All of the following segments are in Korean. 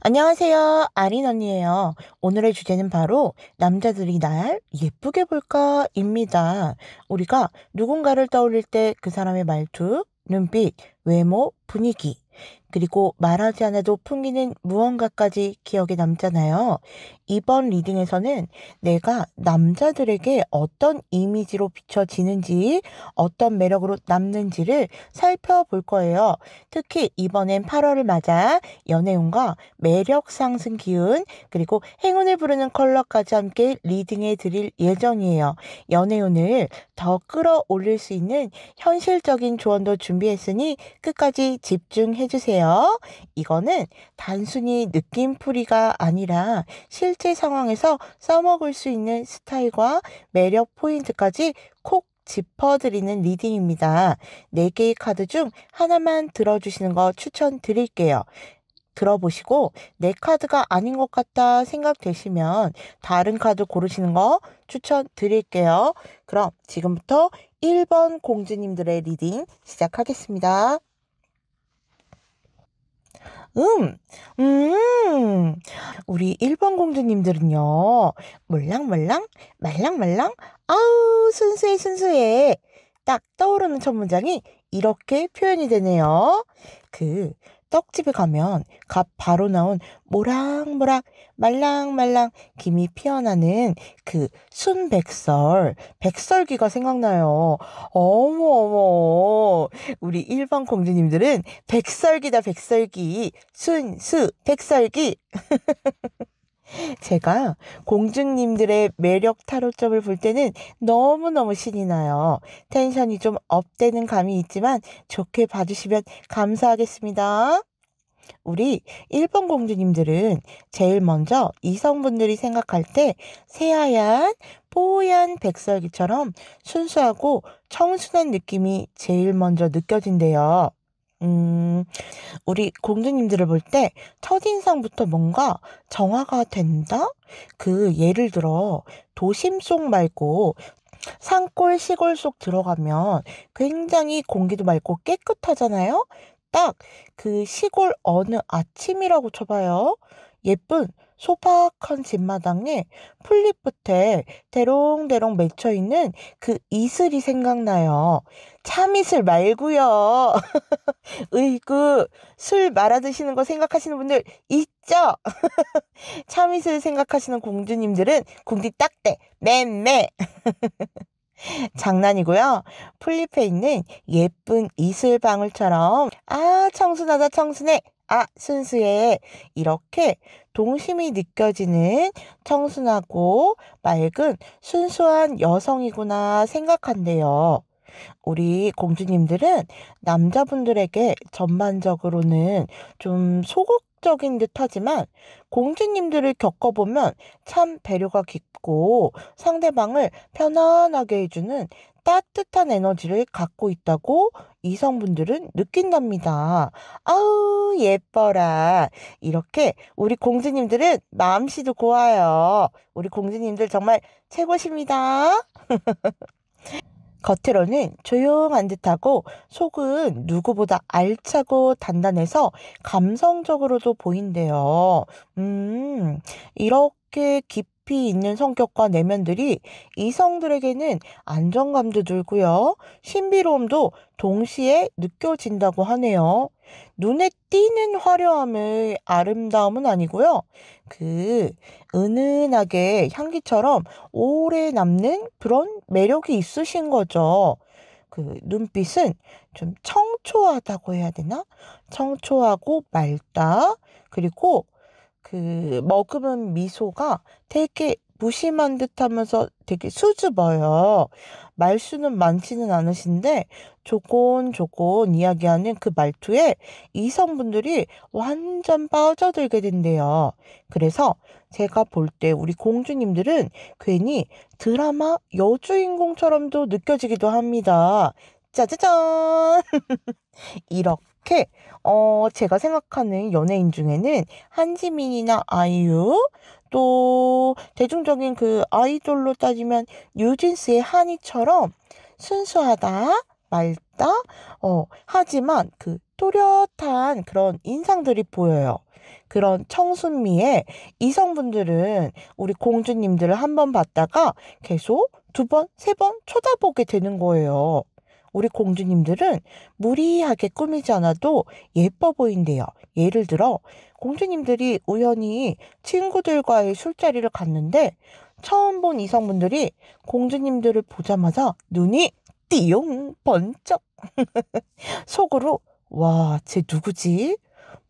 안녕하세요. 아린 언니예요. 오늘의 주제는 바로 남자들이 날 예쁘게 볼까입니다. 우리가 누군가를 떠올릴 때 그 사람의 말투, 눈빛, 외모, 분위기, 그리고 말하지 않아도 풍기는 무언가까지 기억에 남잖아요. 이번 리딩에서는 내가 남자들에게 어떤 이미지로 비춰지는지, 어떤 매력으로 남는지를 살펴볼 거예요. 특히 이번엔 8월을 맞아 연애운과 매력 상승 기운, 그리고 행운을 부르는 컬러까지 함께 리딩해 드릴 예정이에요. 연애운을 더 끌어올릴 수 있는 현실적인 조언도 준비했으니 끝까지 집중해 주세요. 이거는 단순히 느낌풀이가 아니라 실제 상황에서 써먹을 수 있는 스타일과 매력 포인트까지 콕 짚어드리는 리딩입니다. 4개의 카드 중 하나만 들어주시는 거 추천드릴게요. 들어보시고 내 카드가 아닌 것 같다 생각되시면 다른 카드 고르시는 거 추천드릴게요. 그럼 지금부터 1번 공주님들의 리딩 시작하겠습니다. 음, 음, 우리 1번 공주님들은요, 몰랑몰랑, 말랑말랑, 아우, 순수해, 순수해. 딱 떠오르는 첫 문장이 이렇게 표현이 되네요. 그, 떡집에 가면 갓 바로 나온 모락모락, 말랑말랑 김이 피어나는 그 순백설, 백설기가 생각나요. 어머, 어머. 우리 1번 공주님들은 백설기다, 백설기. 순수, 백설기. 제가 공주님들의 매력 타로점을 볼 때는 너무너무 신이 나요. 텐션이 좀 업되는 감이 있지만 좋게 봐주시면 감사하겠습니다. 우리 1번 공주님들은 제일 먼저 이성분들이 생각할 때 새하얀 뽀얀 백설기처럼 순수하고 청순한 느낌이 제일 먼저 느껴진대요. 음, 우리 공주님들을 볼 때 첫인상부터 뭔가 정화가 된다? 예를 들어 도심 속 말고 산골 시골 속 들어가면 굉장히 공기도 맑고 깨끗하잖아요? 딱 그 시골 어느 아침이라고 쳐봐요. 예쁜 소박한 집마당에 풀잎밭에 대롱대롱 맺혀있는 그 이슬이 생각나요. 참이슬 말고요. 으이구, 술 말아 드시는 거 생각하시는 분들 있죠? 참이슬 생각하시는 공주님들은 궁디 딱대, 맴매. 장난이고요. 풀잎에 있는 예쁜 이슬방울처럼 청순하다 청순해. 순수해. 이렇게 동심이 느껴지는 청순하고 맑은 순수한 여성이구나 생각한대요. 우리 공주님들은 남자분들에게 전반적으로는 좀 소극적인 듯 하지만 공주님들을 겪어보면 참 배려가 깊고 상대방을 편안하게 해주는 따뜻한 에너지를 갖고 있다고 이성분들은 느낀답니다. 아우, 예뻐라. 이렇게 우리 공주님들은 마음씨도 고와요. 우리 공주님들 정말 최고십니다. 겉으로는 조용한 듯하고 속은 누구보다 알차고 단단해서 감성적으로도 보인대요. 이렇게 깊이 있는 성격과 내면들이 이성들에게는 안정감도 들고요. 신비로움도 동시에 느껴진다고 하네요. 눈에 띄는 화려함의 아름다움은 아니고요. 그 은은하게 향기처럼 오래 남는 그런 매력이 있으신 거죠. 눈빛은 좀 청초하다고 해야 되나? 청초하고 맑다. 그리고 머금은 미소가 되게 무심한 듯 하면서 되게 수줍어요. 말수는 많지는 않으신데 조곤조곤 이야기하는 그 말투에 이성분들이 완전 빠져들게 된대요. 그래서 제가 볼 때 우리 공주님들은 괜히 드라마 여주인공처럼도 느껴지기도 합니다. 짜자잔! 이렇게 제가 생각하는 연예인 중에는 한지민이나 아이유, 또 대중적인 그 아이돌로 따지면 뉴진스의 한이처럼 순수하다, 맑다? 하지만 그 또렷한 그런 인상들이 보여요. 그런 청순미에 이성분들은 우리 공주님들을 한 번 봤다가 계속 두 번, 세 번 쳐다보게 되는 거예요. 우리 공주님들은 무리하게 꾸미지 않아도 예뻐 보인대요. 예를 들어, 공주님들이 우연히 친구들과의 술자리를 갔는데, 처음 본 이성분들이 공주님들을 보자마자 눈이 띠용 번쩍 속으로 와, 쟤 누구지?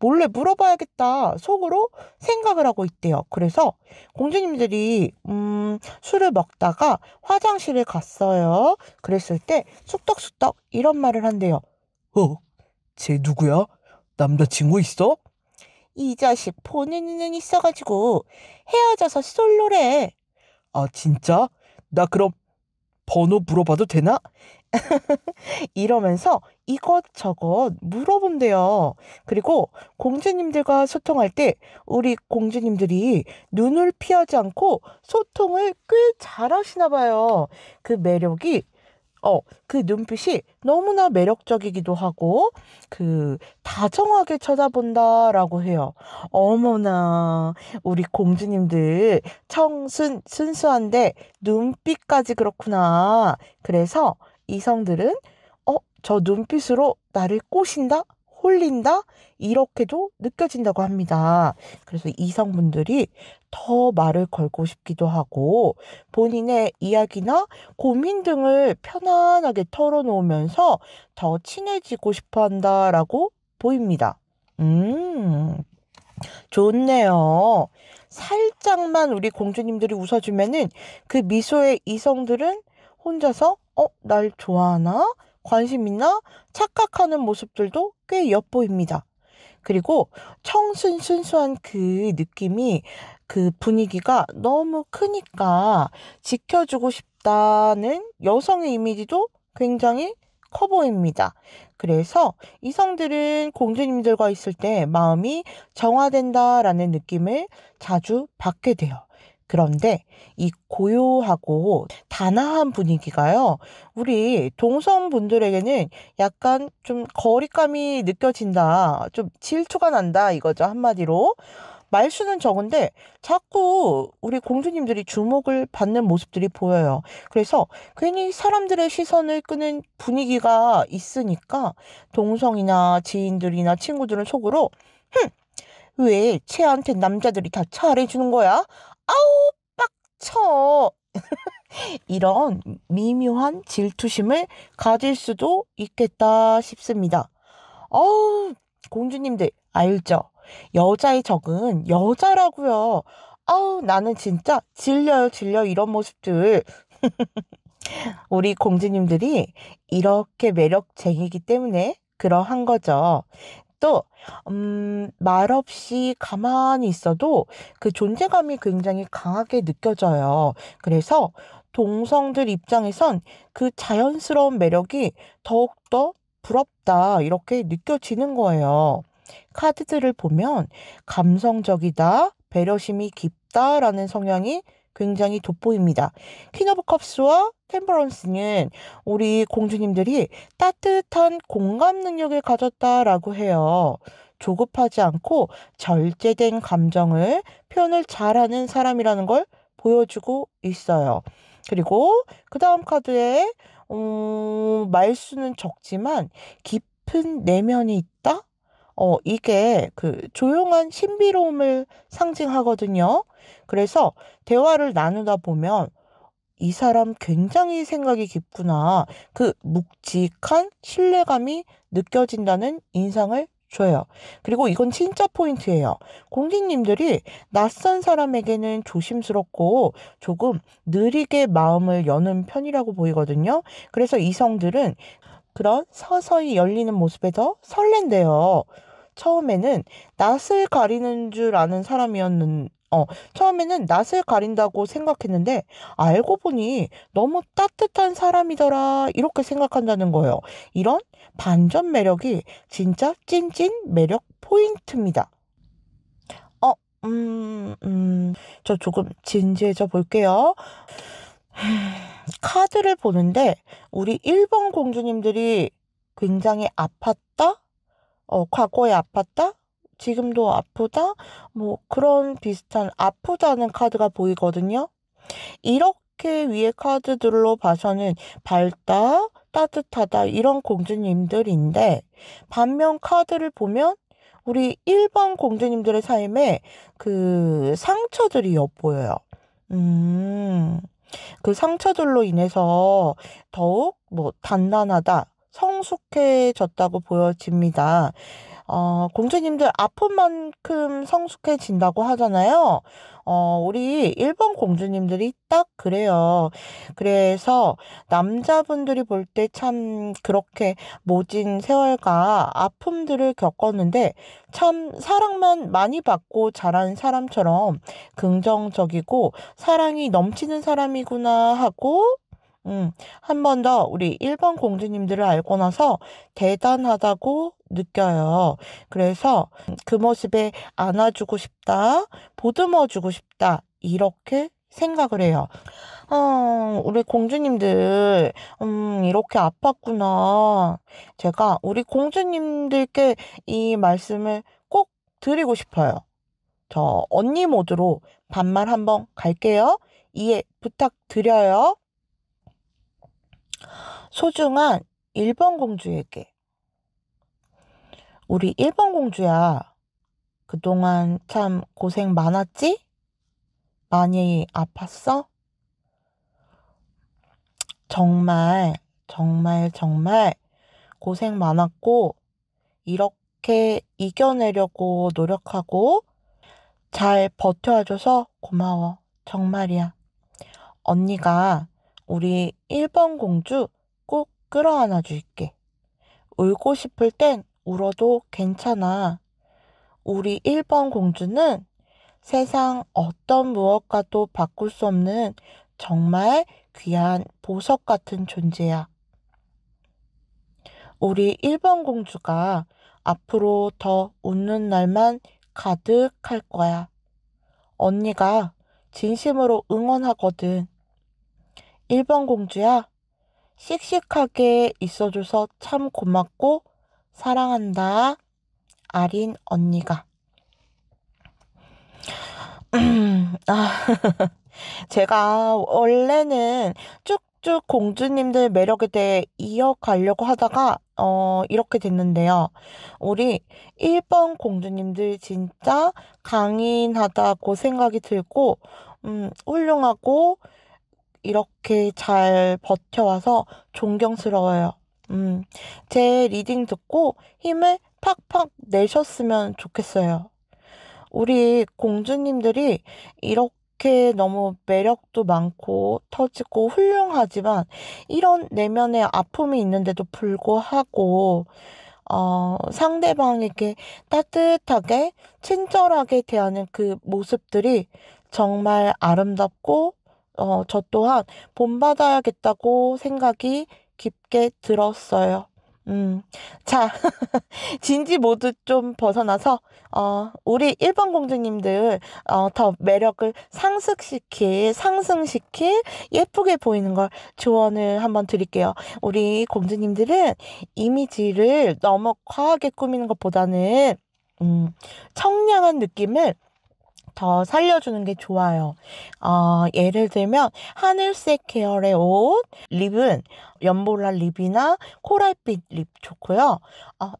몰래 물어봐야겠다. 속으로 생각을 하고 있대요. 그래서 공주님들이 술을 먹다가 화장실에 갔어요. 그랬을 때 쑥떡쑥떡 이런 말을 한대요. 쟤 누구야? 남자친구 있어? 이 자식 본인은 있어가지고 헤어져서 솔로래. 아, 진짜? 나 그럼 번호 물어봐도 되나? 이러면서 이것저것 물어본대요. 그리고 공주님들과 소통할 때 우리 공주님들이 눈을 피하지 않고 소통을 꽤 잘하시나 봐요. 그 매력이 그 눈빛이 너무나 매력적이기도 하고, 다정하게 쳐다본다라고 해요. 어머나, 우리 공주님들 순수한데 눈빛까지 그렇구나. 그래서 이성들은, 저 눈빛으로 나를 꼬신다? 홀린다? 이렇게도 느껴진다고 합니다. 그래서 이성분들이 더 말을 걸고 싶기도 하고, 본인의 이야기나 고민 등을 편안하게 털어놓으면서 더 친해지고 싶어 한다라고 보입니다. 좋네요. 살짝만 우리 공주님들이 웃어주면은 그 미소의 이성들은 혼자서, 날 좋아하나? 관심 있나? 착각하는 모습들도 꽤 엿보입니다. 그리고 순수한 그 느낌이 그 분위기가 너무 크니까 지켜주고 싶다는 여성의 이미지도 굉장히 커 보입니다. 그래서 이성들은 공주님들과 있을 때 마음이 정화된다라는 느낌을 자주 받게 돼요. 그런데 이 고요하고 단아한 분위기가요, 우리 동성분들에게는 약간 좀 거리감이 느껴진다, 좀 질투가 난다 이거죠, 한마디로. 말수는 적은데 자꾸 우리 공주님들이 주목을 받는 모습들이 보여요. 그래서 괜히 사람들의 시선을 끄는 분위기가 있으니까 동성이나 지인들이나 친구들은 속으로 왜 쟤한테 남자들이 다 잘해주는 거야? 아우 빡쳐. 이런 미묘한 질투심을 가질 수도 있겠다 싶습니다. 어우, 공주님들 알죠? 여자의 적은 여자라고요. 아우, 나는 진짜 질려 이런 모습들. 우리 공주님들이 이렇게 매력쟁이기 때문에 그러한 거죠. 또, 말없이 가만히 있어도 그 존재감이 굉장히 강하게 느껴져요. 그래서 동성들 입장에선 그 자연스러운 매력이 더욱더 부럽다, 이렇게 느껴지는 거예요. 카드들을 보면 감성적이다, 배려심이 깊다라는 성향이 굉장히 돋보입니다. 퀸 오브 컵스와 템퍼런스는 우리 공주님들이 따뜻한 공감 능력을 가졌다라고 해요. 조급하지 않고 절제된 감정을 표현을 잘하는 사람이라는 걸 보여주고 있어요. 그리고 그 다음 카드에 말수는 적지만 깊은 내면이 있다? 이게 그 조용한 신비로움을 상징하거든요. 그래서 대화를 나누다 보면 이 사람 굉장히 생각이 깊구나, 그 묵직한 신뢰감이 느껴진다는 인상을 줘요. 그리고 이건 진짜 포인트예요. 공주님들이 낯선 사람에게는 조심스럽고 조금 느리게 마음을 여는 편이라고 보이거든요. 그래서 이성들은 그런 서서히 열리는 모습에 더 설렌대요. 처음에는 낯을 가리는 줄 아는 처음에는 낯을 가린다고 생각했는데 알고 보니 너무 따뜻한 사람이더라, 이렇게 생각한다는 거예요. 이런 반전 매력이 진짜 찐찐 매력 포인트입니다. 저 조금 진지해져 볼게요. 카드를 보는데 우리 1번 공주님들이 굉장히 아팠다? 과거에 아팠다? 지금도 아프다? 뭐 그런 비슷한 아프다는 카드가 보이거든요. 이렇게 위에 카드들로 봐서는 밝다, 따뜻하다 이런 공주님들인데 반면 카드를 보면 우리 1번 공주님들의 삶에 그 상처들이 엿보여요. 음, 그 상처들로 인해서 더욱 뭐 단단하다, 성숙해졌다고 보여집니다. 공주님들 아픈 만큼 성숙해진다고 하잖아요. 우리 1번 공주님들이 딱 그래요. 그래서 남자분들이 볼 때 참 그렇게 모진 세월과 아픔들을 겪었는데 참 사랑만 많이 받고 자란 사람처럼 긍정적이고 사랑이 넘치는 사람이구나 하고 한 번 더 우리 1번 공주님들을 알고 나서 대단하다고 느껴요. 그래서 그 모습에 안아주고 싶다, 보듬어주고 싶다, 이렇게 생각을 해요. 우리 공주님들, 이렇게 아팠구나. 제가 우리 공주님들께 이 말씀을 꼭 드리고 싶어요. 저 언니 모드로 반말 한번 갈게요. 이해 부탁드려요. 소중한 1번 공주에게. 우리 1번 공주야. 그동안 참 고생 많았지? 많이 아팠어? 정말, 정말, 정말 고생 많았고, 이렇게 이겨내려고 노력하고, 잘 버텨줘서 고마워. 정말이야. 언니가 우리 1번 공주 꼭 끌어안아 줄게. 울고 싶을 땐 울어도 괜찮아. 우리 1번 공주는 세상 어떤 무엇과도 바꿀 수 없는 정말 귀한 보석 같은 존재야. 우리 1번 공주가 앞으로 더 웃는 날만 가득할 거야. 언니가 진심으로 응원하거든. 1번 공주야, 씩씩하게 있어줘서 참 고맙고 사랑한다. 아린 언니가. 아, 제가 원래는 쭉쭉 공주님들 매력에 대해 이어가려고 하다가 이렇게 됐는데요. 우리 1번 공주님들 진짜 강인하다고 생각이 들고 훌륭하고 이렇게 잘 버텨와서 존경스러워요. 제 리딩 듣고 힘을 팍팍 내셨으면 좋겠어요. 우리 공주님들이 이렇게 너무 매력도 많고 터지고 훌륭하지만 이런 내면의 아픔이 있는데도 불구하고 상대방에게 따뜻하게 친절하게 대하는 그 모습들이 정말 아름답고 저 또한 본받아야겠다고 생각이 깊게 들었어요. 자, 진지 모드 좀 벗어나서, 우리 1번 공주님들, 더 매력을 상승시킬, 예쁘게 보이는 걸 조언을 한번 드릴게요. 우리 공주님들은 이미지를 너무 과하게 꾸미는 것보다는, 청량한 느낌을 더 살려주는 게 좋아요. 예를 들면 하늘색 계열의 옷, 립은 연보라 립이나 코랄빛 립 좋고요.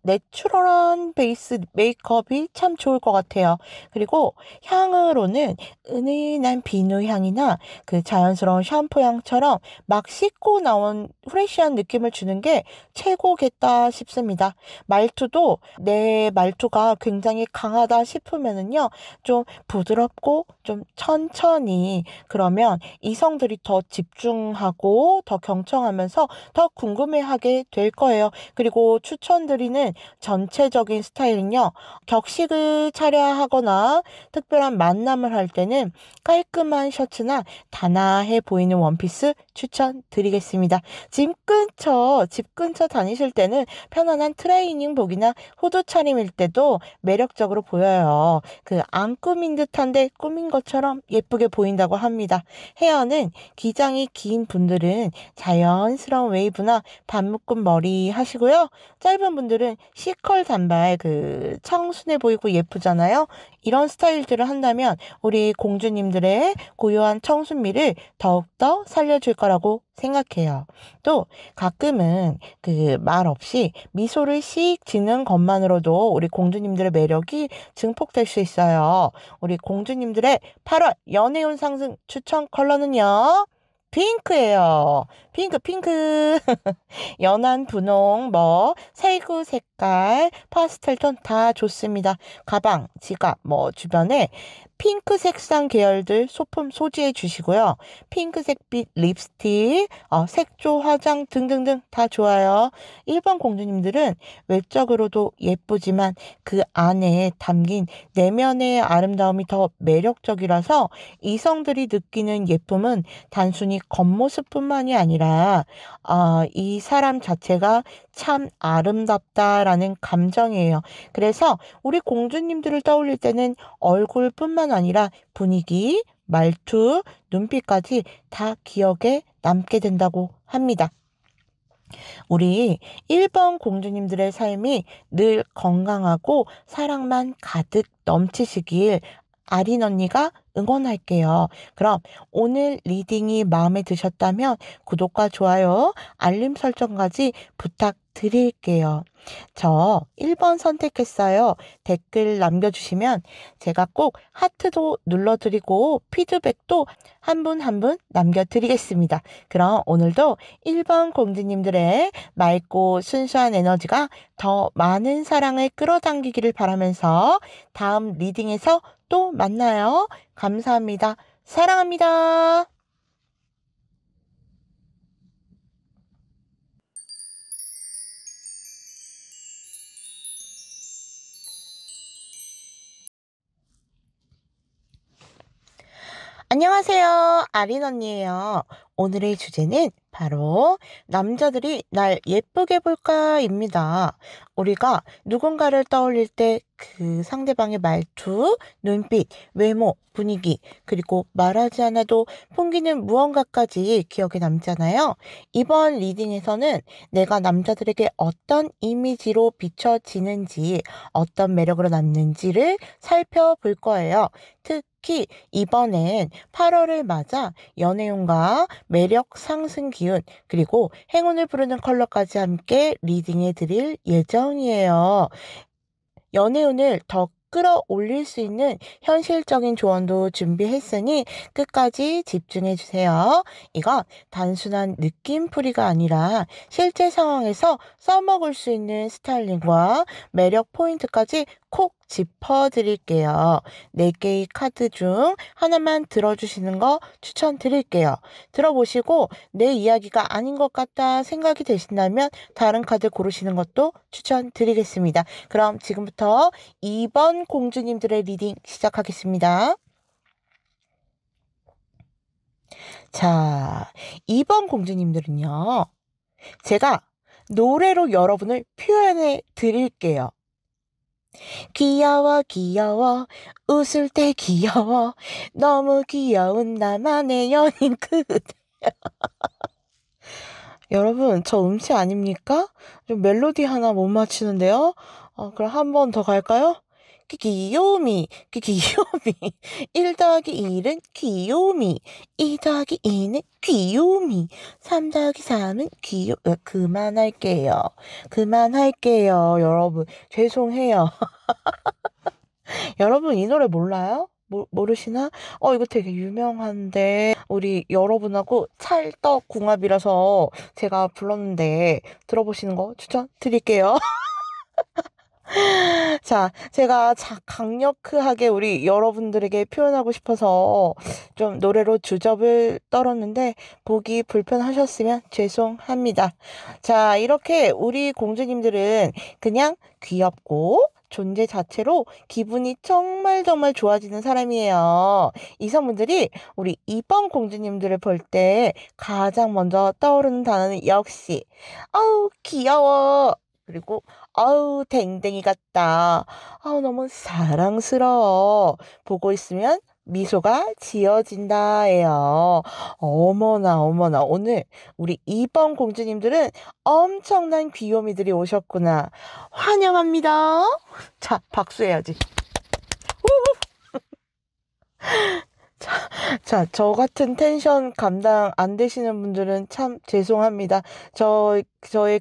내추럴한 베이스 메이크업이 참 좋을 것 같아요. 그리고 향으로는 은은한 비누 향이나 그 자연스러운 샴푸 향처럼 막 씻고 나온 프레시한 느낌을 주는 게 최고겠다 싶습니다. 말투도 내 말투가 굉장히 강하다 싶으면은요, 좀 부드럽고 좀 천천히 그러면 이성들이 더 집중하고 더 경청하면서 더 궁금해하게 될 거예요. 그리고 추천드리는 전체적인 스타일은요. 격식을 차려하거나 특별한 만남을 할 때는 깔끔한 셔츠나 단아해 보이는 원피스 추천드리겠습니다. 집 근처 다니실 때는 편안한 트레이닝복이나 후드 차림일 때도 매력적으로 보여요. 그 안 꾸민 듯한데 꾸민 것처럼 예쁘게 보인다고 합니다. 헤어는 기장이 긴 분들은 자연스러운 웨이브나 반묶음 머리 하시고요. 짧은 분들은 C컬 단발 청순해 보이고 예쁘잖아요. 이런 스타일들을 한다면 우리 공주님들의 고유한 청순미를 더욱더 살려줄 거라고 생각해요. 또 가끔은 말 없이 미소를 씩 짓는 것만으로도 우리 공주님들의 매력이 증폭될 수 있어요. 우리 공주님들의 8월 연애운 상승 추천 컬러는요. 핑크예요. 핑크. 연한 분홍, 살구 색깔, 파스텔톤 다 좋습니다. 가방, 지갑, 주변에 핑크 색상 계열들 소품 소지해 주시고요. 핑크색빛 립스틱, 색조 화장 등등등 다 좋아요. 1번 공주님들은 외적으로도 예쁘지만 그 안에 담긴 내면의 아름다움이 더 매력적이라서 이성들이 느끼는 예쁨은 단순히 겉모습뿐만이 아니라 이 사람 자체가 참 아름답다라는 감정이에요. 그래서 우리 공주님들을 떠올릴 때는 얼굴뿐만 아니라 분위기, 말투, 눈빛까지 다 기억에 남게 된다고 합니다. 우리 1번 공주님들의 삶이 늘 건강하고 사랑만 가득 넘치시길 아린 언니가 응원할게요. 그럼 오늘 리딩이 마음에 드셨다면 구독과 좋아요, 알림 설정까지 부탁드릴게요. 저 1번 선택했어요. 댓글 남겨주시면 제가 꼭 하트도 눌러드리고 피드백도 한 분 한 분 남겨드리겠습니다. 그럼 오늘도 1번 공주님들의 맑고 순수한 에너지가 더 많은 사랑을 끌어당기기를 바라면서 다음 리딩에서 또 만나요. 감사합니다. 사랑합니다. 안녕하세요. 아린 언니예요. 오늘의 주제는 바로 남자들이 날 예쁘게 볼까입니다. 우리가 누군가를 떠올릴 때 그 상대방의 말투, 눈빛, 외모, 분위기, 그리고 말하지 않아도 풍기는 무언가까지 기억에 남잖아요. 이번 리딩에서는 내가 남자들에게 어떤 이미지로 비춰지는지, 어떤 매력으로 남는지를 살펴볼 거예요. 특히 이번엔 8월을 맞아 연애운과 매력 상승 기운 그리고 행운을 부르는 컬러까지 함께 리딩해 드릴 예정이에요. 연애운을 더 끌어올릴 수 있는 현실적인 조언도 준비했으니 끝까지 집중해 주세요. 이건 단순한 느낌풀이가 아니라 실제 상황에서 써먹을 수 있는 스타일링과 매력 포인트까지 콕 짚어드릴게요. 4개의 카드 중 하나만 들어주시는 거 추천드릴게요. 들어보시고 내 이야기가 아닌 것 같다 생각이 되신다면 다른 카드 고르시는 것도 추천드리겠습니다. 그럼 지금부터 2번 공주님들의 리딩 시작하겠습니다. 자, 2번 공주님들은요. 제가 노래로 여러분을 표현해 드릴게요. 귀여워 웃을 때 귀여워 너무 귀여운 나만의 연인 그대. 여러분 저 음치 아닙니까? 좀 멜로디 하나 못 맞추는데요. 그럼 한 번 더 갈까요? 귀요미 1 더하기 1은 귀요미 2 더하기 2는 귀요미 3 더하기 3은 그만할게요. 여러분 죄송해요. 여러분 이 노래 몰라요? 모르시나? 이거 되게 유명한데 우리 여러분하고 찰떡궁합이라서 제가 불렀는데 들어보시는 거 추천드릴게요. 자, 제가 강력하게 우리 여러분들에게 표현하고 싶어서 좀 노래로 주접을 떨었는데 보기 불편하셨으면 죄송합니다. 자, 이렇게 우리 공주님들은 그냥 귀엽고 존재 자체로 기분이 정말 정말 좋아지는 사람이에요. 이성분들이 우리 이번 공주님들을 볼 때 가장 먼저 떠오르는 단어는 역시 아우 귀여워. 그리고 아우 댕댕이 같다. 아우 너무 사랑스러워. 보고 있으면 미소가 지어진다예요. 어머나 어머나 오늘 우리 이번 공주님들은 엄청난 귀요미들이 오셨구나. 환영합니다. 자, 박수해야지. 자, 자, 저 같은 텐션 감당 안 되시는 분들은 참 죄송합니다. 저의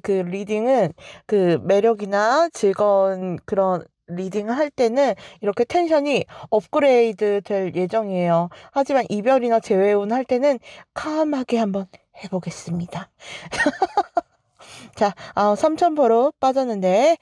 그 리딩은 그 매력이나 즐거운 그런 리딩을 할 때는 이렇게 텐션이 업그레이드 될 예정이에요. 하지만 이별이나 재회운 할 때는 calm하게 한번 해보겠습니다. 자, 3,000%로 빠졌는데,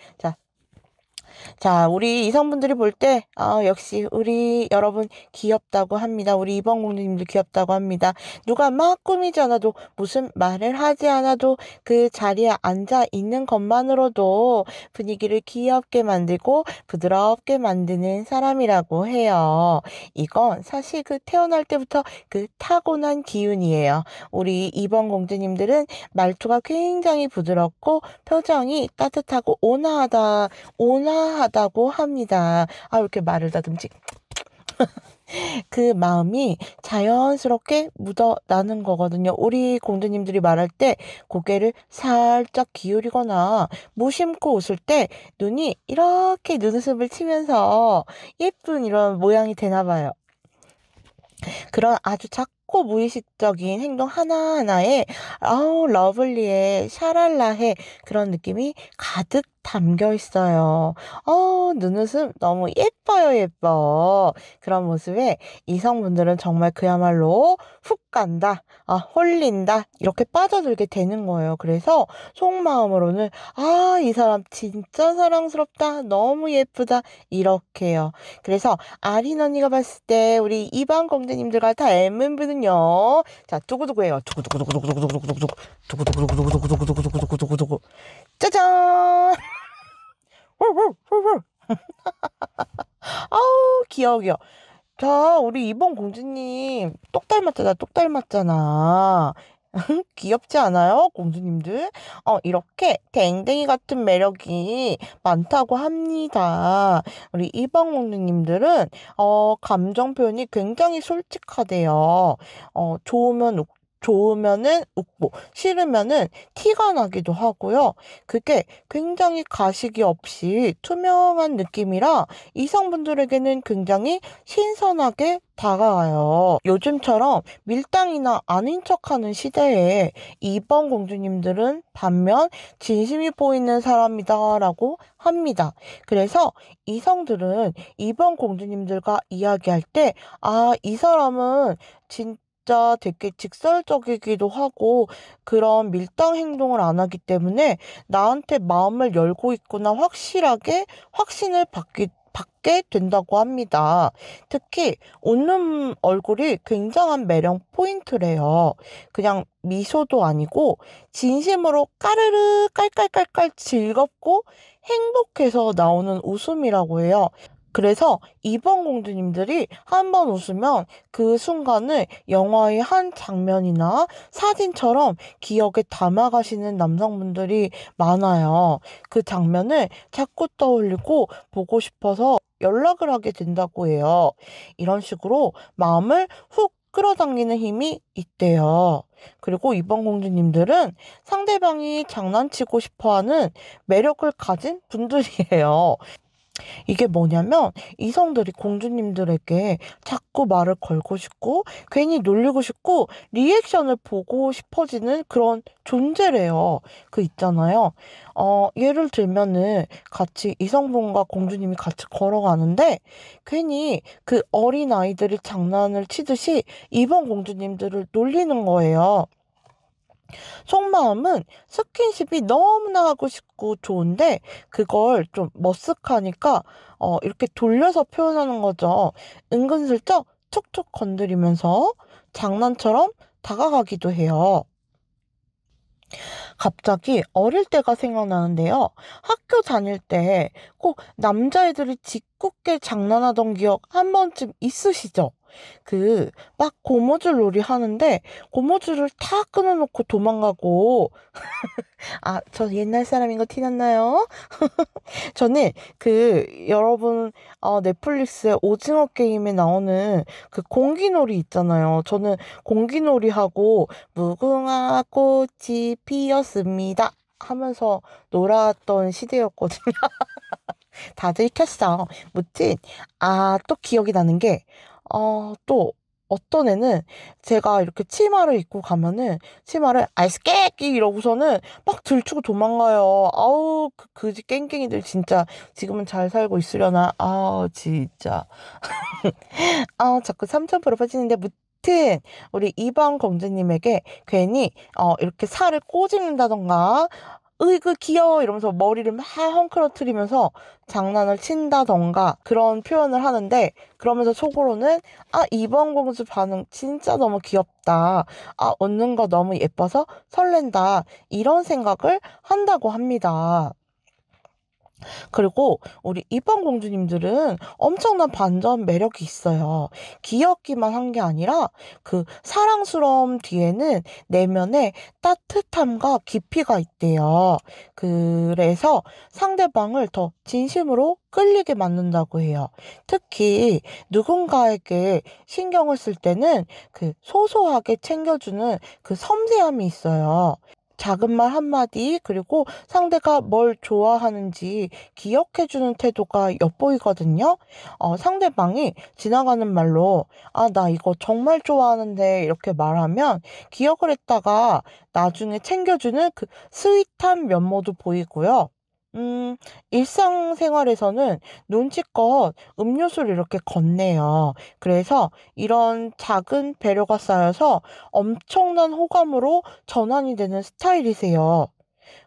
자, 우리 이성분들이 볼 때, 역시 우리 여러분 귀엽다고 합니다. 우리 이번 공주님들 귀엽다고 합니다. 누가 막 꾸미지 않아도 무슨 말을 하지 않아도 그 자리에 앉아 있는 것만으로도 분위기를 귀엽게 만들고 부드럽게 만드는 사람이라고 해요. 이건 사실 그 태어날 때부터 그 타고난 기운이에요. 우리 이번 공주님들은 말투가 굉장히 부드럽고 표정이 따뜻하고 온화하다고 합니다. 아, 이렇게 말을 다듬지. 그 마음이 자연스럽게 묻어나는 거거든요. 우리 공주님들이 말할 때 고개를 살짝 기울이거나 무심코 웃을 때 눈이 이렇게 눈웃음을 치면서 예쁜 이런 모양이 되나 봐요. 그런 아주 작고 무의식적인 행동 하나하나에 러블리해 샤랄라해 그런 느낌이 가득 담겨 있어요. 눈웃음 너무 예뻐요, 예뻐. 그런 모습에 이성분들은 정말 그야말로 훅 간다, 홀린다, 이렇게 빠져들게 되는 거예요. 그래서 속마음으로는, 이 사람 진짜 사랑스럽다, 너무 예쁘다, 이렇게요. 그래서 아린 언니가 봤을 때 우리 이방 공주님들과 다 MMV는요. 자, 두구두구해요. 두구두구두구두구두구두구두구 두구두구두구두구두구두구두구두구두구 짜잔! 아우 귀여워 귀여워. 자, 우리 이번 공주님 똑 닮았잖아, 똑 닮았잖아. 귀엽지 않아요, 공주님들? 이렇게 댕댕이 같은 매력이 많다고 합니다. 우리 이방 공주님들은 감정 표현이 굉장히 솔직하대요. 좋으면은 웃고 싫으면은 티가 나기도 하고요. 그게 굉장히 가식이 없이 투명한 느낌이라 이성분들에게는 굉장히 신선하게 다가와요. 요즘처럼 밀당이나 아닌 척하는 시대에 이번 공주님들은 반면 진심이 보이는 사람이다라고 합니다. 그래서 이성들은 이번 공주님들과 이야기할 때, 이 사람은 진짜 되게 직설적이기도 하고 그런 밀당 행동을 안 하기 때문에 나한테 마음을 열고 있구나 확실하게 확신을 받게 된다고 합니다. 특히 웃는 얼굴이 굉장한 매력 포인트래요. 그냥 미소도 아니고 진심으로 까르르 깔깔깔깔 즐겁고 행복해서 나오는 웃음이라고 해요. 그래서 이번 공주님들이 한 번 웃으면 그 순간을 영화의 한 장면이나 사진처럼 기억에 담아가시는 남성분들이 많아요. 그 장면을 자꾸 떠올리고 보고 싶어서 연락을 하게 된다고 해요. 이런 식으로 마음을 훅 끌어당기는 힘이 있대요. 그리고 이번 공주님들은 상대방이 장난치고 싶어하는 매력을 가진 분들이에요. 이게 뭐냐면 이성들이 공주님들에게 자꾸 말을 걸고 싶고 괜히 놀리고 싶고 리액션을 보고 싶어지는 그런 존재래요. 그 있잖아요. 예를 들면은 같이 이성분과 공주님이 같이 걸어가는데 괜히 그 어린 아이들이 장난을 치듯이 이번 공주님들을 놀리는 거예요. 속마음은 스킨십이 너무나 하고 싶고 좋은데 그걸 좀 머쓱하니까 이렇게 돌려서 표현하는 거죠. 은근슬쩍 툭툭 건드리면서 장난처럼 다가가기도 해요. 갑자기 어릴 때가 생각나는데요. 학교 다닐 때 꼭 남자애들이 짓궂게 장난하던 기억 한 번쯤 있으시죠? 막 고무줄 놀이 하는데 고무줄을 다 끊어놓고 도망가고, 저 옛날 사람인 거 티났나요? 저는 여러분, 넷플릭스의 오징어 게임에 나오는 그 공기놀이 있잖아요. 저는 공기놀이 하고 무궁화 꽃이 피었습니다 하면서 놀았던 시대였거든요. 다들 켰어. 무튼, 또 기억이 나는 게, 또 어떤 애는 제가 이렇게 치마를 입고 가면은 치마를 아이스 깨끼 이러고서는 막 들추고 도망가요. 아우, 그지 깽깽이들 진짜 지금은 잘 살고 있으려나. 진짜. 자꾸 삼천포로 빠지는데 무튼 우리 이방 공주님에게 괜히 이렇게 살을 꼬집는다던가 으이그 귀여워 이러면서 머리를 막 헝클어트리면서 장난을 친다던가 그런 표현을 하는데, 그러면서 속으로는 이번 공주 반응 진짜 너무 귀엽다. 웃는 거 너무 예뻐서 설렌다. 이런 생각을 한다고 합니다. 그리고 우리 이번 공주님들은 엄청난 반전 매력이 있어요. 귀엽기만 한 게 아니라 그 사랑스러움 뒤에는 내면에 따뜻함과 깊이가 있대요. 그래서 상대방을 더 진심으로 끌리게 만든다고 해요. 특히 누군가에게 신경을 쓸 때는 소소하게 챙겨주는 섬세함이 있어요. 작은 말 한마디, 그리고 상대가 뭘 좋아하는지 기억해주는 태도가 엿보이거든요. 상대방이 지나가는 말로, 나 이거 정말 좋아하는데, 이렇게 말하면 기억을 했다가 나중에 챙겨주는 스윗한 면모도 보이고요. 일상생활에서는 눈치껏 음료수를 이렇게 건네요. 그래서 이런 작은 배려가 쌓여서 엄청난 호감으로 전환이 되는 스타일이세요.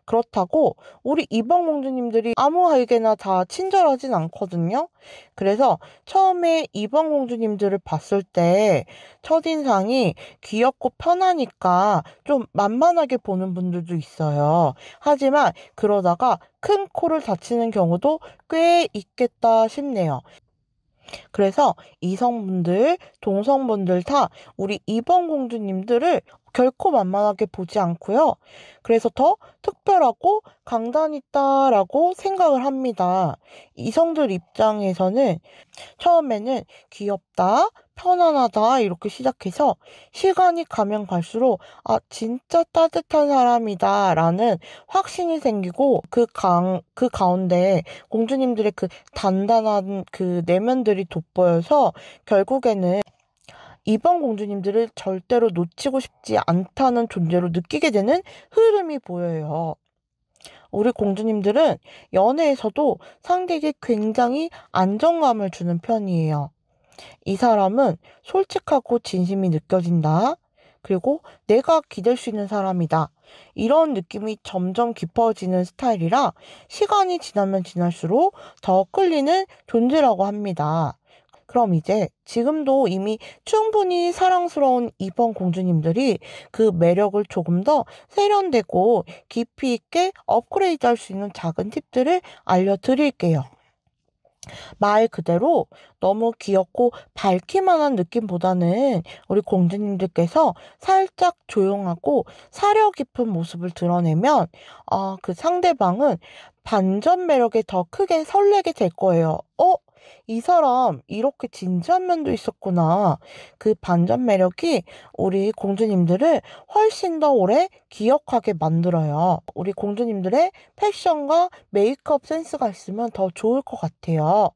그렇다고 우리 이방 공주님들이 아무에게나 다 친절하진 않거든요. 그래서 처음에 이방 공주님들을 봤을 때 첫인상이 귀엽고 편하니까 좀 만만하게 보는 분들도 있어요. 하지만 그러다가 큰 코를 다치는 경우도 꽤 있겠다 싶네요. 그래서 이성분들, 동성분들 다 우리 이번 공주님들을 결코 만만하게 보지 않고요. 그래서 더 특별하고 강단 있다라고 생각을 합니다. 이성들 입장에서는 처음에는 귀엽다, 편안하다 이렇게 시작해서 시간이 가면 갈수록 진짜 따뜻한 사람이다 라는 확신이 생기고, 그 가운데 공주님들의 단단한 내면들이 돋보여서 결국에는 이번 공주님들을 절대로 놓치고 싶지 않다는 존재로 느끼게 되는 흐름이 보여요. 우리 공주님들은 연애에서도 상대에게 굉장히 안정감을 주는 편이에요. 이 사람은 솔직하고 진심이 느껴진다. 그리고 내가 기댈 수 있는 사람이다. 이런 느낌이 점점 깊어지는 스타일이라 시간이 지나면 지날수록 더 끌리는 존재라고 합니다. 그럼 이제 지금도 이미 충분히 사랑스러운 이번 공주님들이 그 매력을 조금 더 세련되고 깊이 있게 업그레이드 할 수 있는 작은 팁들을 알려드릴게요. 말 그대로 너무 귀엽고 밝기만 한 느낌보다는 우리 공주님들께서 살짝 조용하고 사려 깊은 모습을 드러내면 그 상대방은 반전 매력에 더 크게 설레게 될 거예요. 이 사람 이렇게 진지한 면도 있었구나. 그 반전 매력이 우리 공주님들을 훨씬 더 오래 기억하게 만들어요. 우리 공주님들의 패션과 메이크업 센스가 있으면 더 좋을 것 같아요.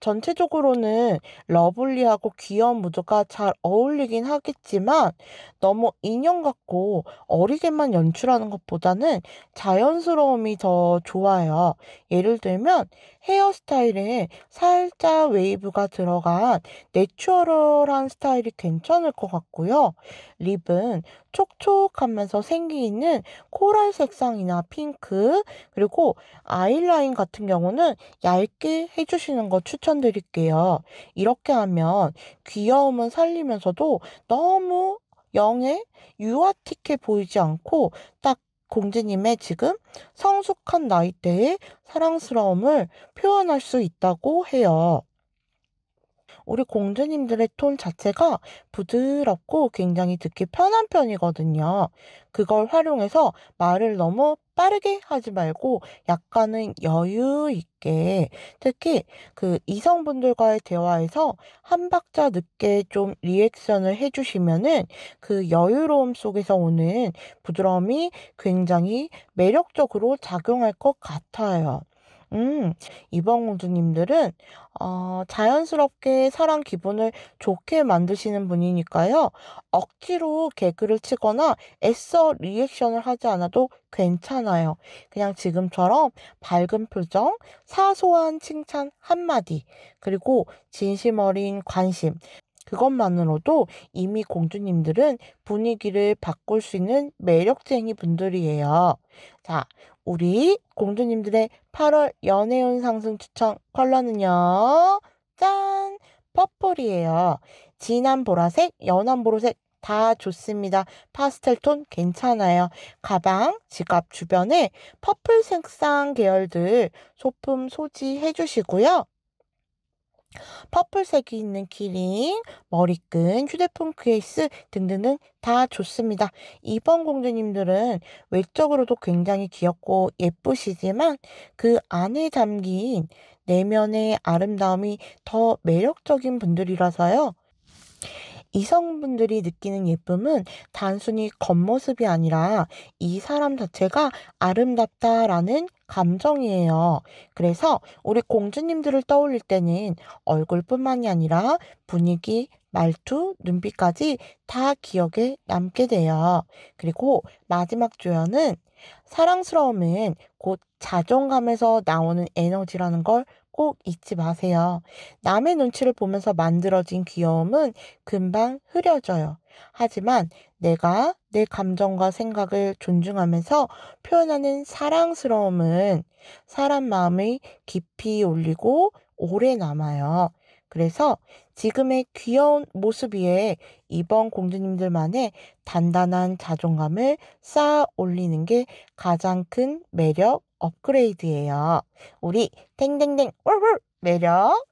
전체적으로는 러블리하고 귀여운 무드가 잘 어울리긴 하겠지만 너무 인형 같고 어리게만 연출하는 것보다는 자연스러움이 더 좋아요. 예를 들면 헤어스타일에 살짝 웨이브가 들어간 내추럴한 스타일이 괜찮을 것 같고요. 립은 촉촉하면서 생기 있는 코랄 색상이나 핑크, 그리고 아이라인 같은 경우는 얇게 해주시는 거 추천드릴게요. 이렇게 하면 귀여움은 살리면서도 너무 영해, 유아틱해 보이지 않고 딱 공주님의 지금 성숙한 나이대의 사랑스러움을 표현할 수 있다고 해요. 우리 공주님들의 톤 자체가 부드럽고 굉장히 듣기 편한 편이거든요. 그걸 활용해서 말을 너무 빠르게 하지 말고 약간은 여유 있게, 특히 그 이성분들과의 대화에서 한 박자 늦게 좀 리액션을 해주시면은 그 여유로움 속에서 오는 부드러움이 굉장히 매력적으로 작용할 것 같아요. 음, 이번 공주님들은 자연스럽게 사랑 기분을 좋게 만드시는 분이니까요. 억지로 개그를 치거나 애써 리액션을 하지 않아도 괜찮아요. 그냥 지금처럼 밝은 표정, 사소한 칭찬 한마디, 그리고 진심 어린 관심. 그것만으로도 이미 공주님들은 분위기를 바꿀 수 있는 매력쟁이 분들이에요. 자, 우리 공주님들의 8월 연애운 상승 추천 컬러는요. 짠! 퍼플이에요. 진한 보라색, 연한 보라색 다 좋습니다. 파스텔 톤 괜찮아요. 가방, 지갑 주변에 퍼플 색상 계열들 소품 소지해 주시고요. 퍼플색이 있는 키링, 머리끈, 휴대폰 케이스 등등등 다 좋습니다. 이번 공주님들은 외적으로도 굉장히 귀엽고 예쁘시지만 그 안에 담긴 내면의 아름다움이 더 매력적인 분들이라서요. 이성분들이 느끼는 예쁨은 단순히 겉모습이 아니라 이 사람 자체가 아름답다라는 감정이에요. 그래서 우리 공주님들을 떠올릴 때는 얼굴뿐만이 아니라 분위기, 말투, 눈빛까지 다 기억에 남게 돼요. 그리고 마지막 조연은 사랑스러움은 곧 자존감에서 나오는 에너지라는 걸 꼭 잊지 마세요. 남의 눈치를 보면서 만들어진 귀여움은 금방 흐려져요. 하지만 내가 내 감정과 생각을 존중하면서 표현하는 사랑스러움은 사람 마음을 깊이 올리고 오래 남아요. 그래서 지금의 귀여운 모습 위에 이번 공주님들만의 단단한 자존감을 쌓아 올리는 게 가장 큰 매력 업그레이드예요. 우리 땡땡땡 월월 매력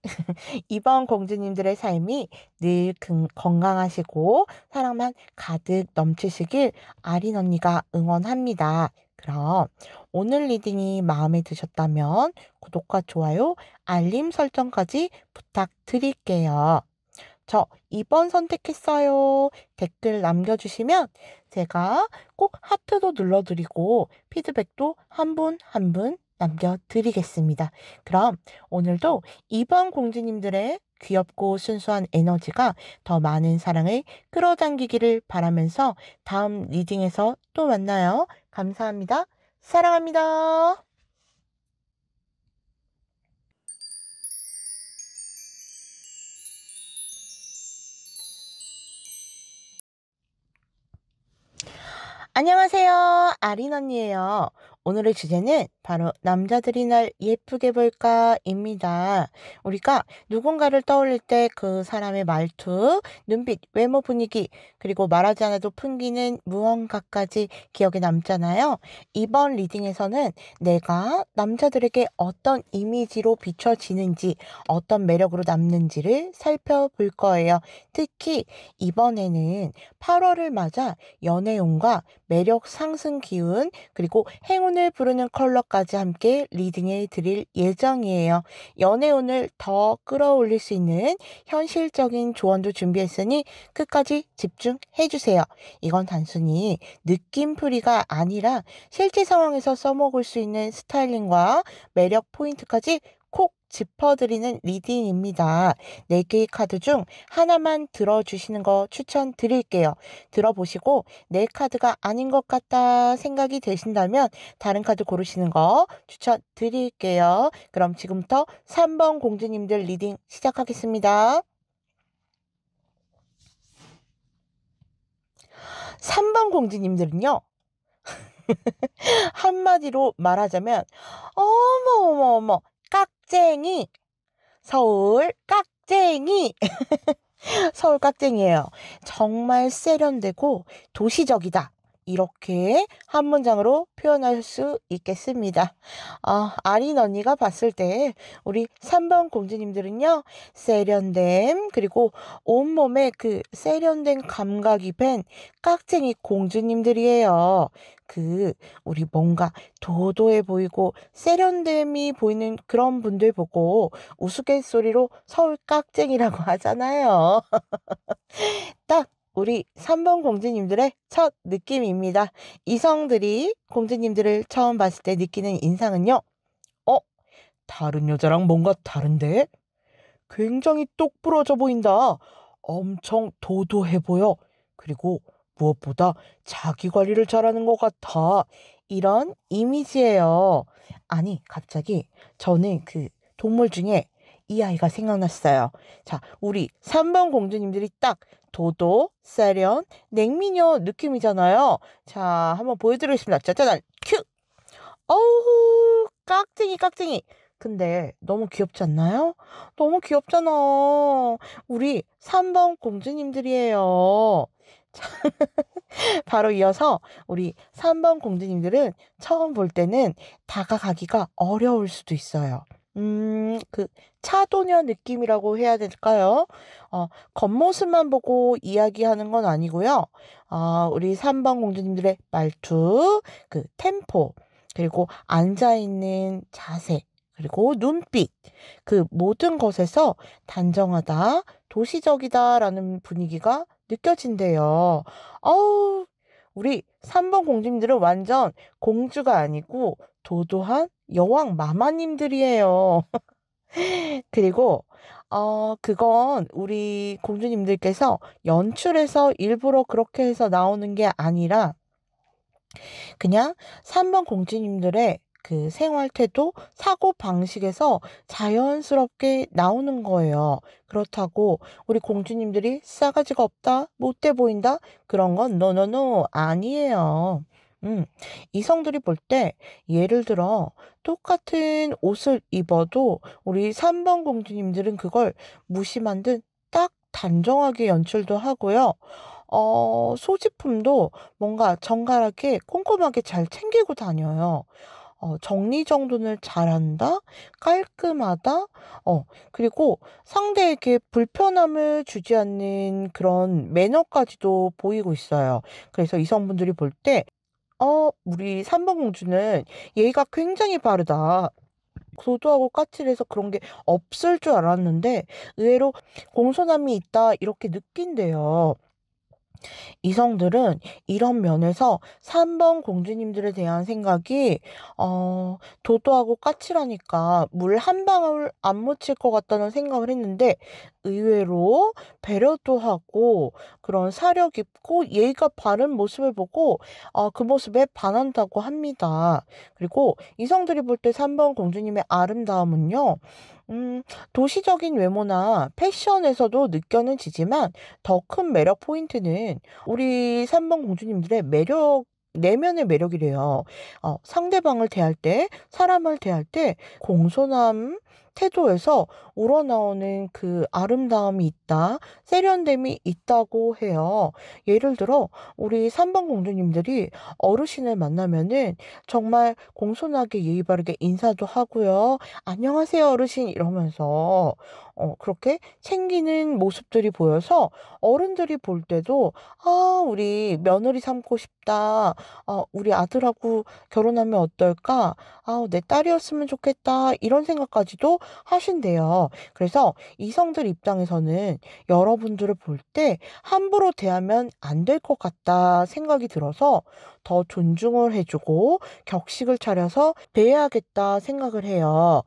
이번 공주님들의 삶이 늘 건강하시고 사랑만 가득 넘치시길 아린 언니가 응원합니다. 그럼 오늘 리딩이 마음에 드셨다면 구독과 좋아요, 알림 설정까지 부탁드릴게요. 저 2번 선택했어요. 댓글 남겨주시면 제가 꼭 하트도 눌러드리고 피드백도 한 분 한 분 남겨드리겠습니다. 그럼 오늘도 2번 공주님들의 귀엽고 순수한 에너지가 더 많은 사랑을 끌어당기기를 바라면서 다음 리딩에서 또 만나요. 감사합니다. 사랑합니다. 안녕하세요. 아린 언니예요. 오늘의 주제는 바로 남자들이 날 예쁘게 볼까입니다. 우리가 누군가를 떠올릴 때 그 사람의 말투, 눈빛, 외모 분위기, 그리고 말하지 않아도 풍기는 무언가까지 기억에 남잖아요. 이번 리딩에서는 내가 남자들에게 어떤 이미지로 비춰지는지, 어떤 매력으로 남는지를 살펴볼 거예요. 특히 이번에는 8월을 맞아 연애운과 매력 상승 기운, 그리고 행운을 부르는 컬러까지 함께 리딩해 드릴 예정이에요. 연애운을 더 끌어올릴 수 있는 현실적인 조언도 준비했으니 끝까지 집중해 주세요. 이건 단순히 느낌풀이가 아니라 실제 상황에서 써먹을 수 있는 스타일링과 매력 포인트까지 콕 짚어드리는 리딩입니다. 4개의 카드 중 하나만 들어주시는 거 추천드릴게요. 들어보시고 내 카드가 아닌 것 같다 생각이 되신다면 다른 카드 고르시는 거 추천드릴게요. 그럼 지금부터 3번 공주님들 리딩 시작하겠습니다. 3번 공주님들은요. 한마디로 말하자면 어머 깍쟁이, 서울 깍쟁이. 서울 깍쟁이에요. 정말 세련되고 도시적이다. 이렇게 한 문장으로 표현할 수 있겠습니다. 아린 언니가 봤을 때 우리 3번 공주님들은요. 세련됨 그리고 온몸에 그 세련된 감각이 밴 깍쟁이 공주님들이에요. 우리 뭔가 도도해 보이고 세련됨이 보이는 그런 분들 보고 우스갯소리로 서울 깍쟁이라고 하잖아요. 딱 우리 3번 공주님들의 첫 느낌입니다. 이성들이 공주님들을 처음 봤을 때 느끼는 인상은요. 다른 여자랑 뭔가 다른데? 굉장히 똑부러져 보인다. 엄청 도도해 보여. 그리고 무엇보다 자기 관리를 잘하는 것 같아. 이런 이미지예요. 아니, 갑자기 저는 그 동물 중에 이 아이가 생각났어요. 자, 우리 3번 공주님들이 딱 도도, 세련, 냉미녀 느낌이잖아요. 자, 한번 보여드리겠습니다. 짜자잔, 큐! 어우, 깍쟁이. 근데 너무 귀엽지 않나요? 너무 귀엽잖아. 우리 3번 공주님들이에요. 자, 바로 이어서 우리 3번 공주님들은 처음 볼 때는 다가가기가 어려울 수도 있어요. 차도녀 느낌이라고 해야 될까요? 겉모습만 보고 이야기하는 건 아니고요. 우리 3번 공주님들의 말투, 그 템포, 그리고 앉아있는 자세, 그리고 눈빛, 그 모든 것에서 단정하다, 도시적이다라는 분위기가 느껴진대요. 어우, 우리 3번 공주님들은 완전 공주가 아니고 도도한 여왕 마마님들이에요. 그리고 그건 우리 공주님들께서 연출해서 일부러 그렇게 해서 나오는 게 아니라 그냥 3번 공주님들의 그 생활 태도, 사고 방식에서 자연스럽게 나오는 거예요. 그렇다고 우리 공주님들이 싸가지가 없다, 못돼 보인다, 그런 건 노노노 아니에요. 이성들이 볼 때 예를 들어 똑같은 옷을 입어도 우리 3번 공주님들은 그걸 무심한 듯 딱 단정하게 연출도 하고요. 소지품도 뭔가 정갈하게 꼼꼼하게 잘 챙기고 다녀요. 정리정돈을 잘한다, 깔끔하다, 그리고 상대에게 불편함을 주지 않는 그런 매너까지도 보이고 있어요. 그래서 이성분들이 볼 때, 우리 3번 공주는 예의가 굉장히 바르다. 도도하고 까칠해서 그런 게 없을 줄 알았는데 의외로 공손함이 있다 이렇게 느낀대요. 이성들은 이런 면에서 3번 공주님들에 대한 생각이 도도하고 까칠하니까 물 한 방울 안 묻힐 것 같다는 생각을 했는데 의외로 배려도 하고 그런 사려 깊고 예의가 바른 모습을 보고 그 모습에 반한다고 합니다. 그리고 이성들이 볼 때 3번 공주님의 아름다움은요. 도시적인 외모나 패션에서도 느껴는 지지만 더 큰 매력 포인트는 우리 3번 공주님들의 내면의 매력이래요. 상대방을 대할 때, 사람을 대할 때 공손함 태도에서 우러나오는 그 아름다움이 있다, 세련됨이 있다고 해요. 예를 들어 우리 3번 공주님들이 어르신을 만나면은 정말 공손하게 예의 바르게 인사도 하고요. 안녕하세요 어르신 이러면서 그렇게 챙기는 모습들이 보여서 어른들이 볼 때도 우리 며느리 삼고 싶다. 우리 아들하고 결혼하면 어떨까? 내 딸이었으면 좋겠다. 이런 생각까지도 하신대요. 그래서 이성들 입장에서는 여러분들을 볼 때 함부로 대하면 안 될 것 같다 생각이 들어서 더 존중을 해주고 격식을 차려서 대해야겠다 생각을 해요.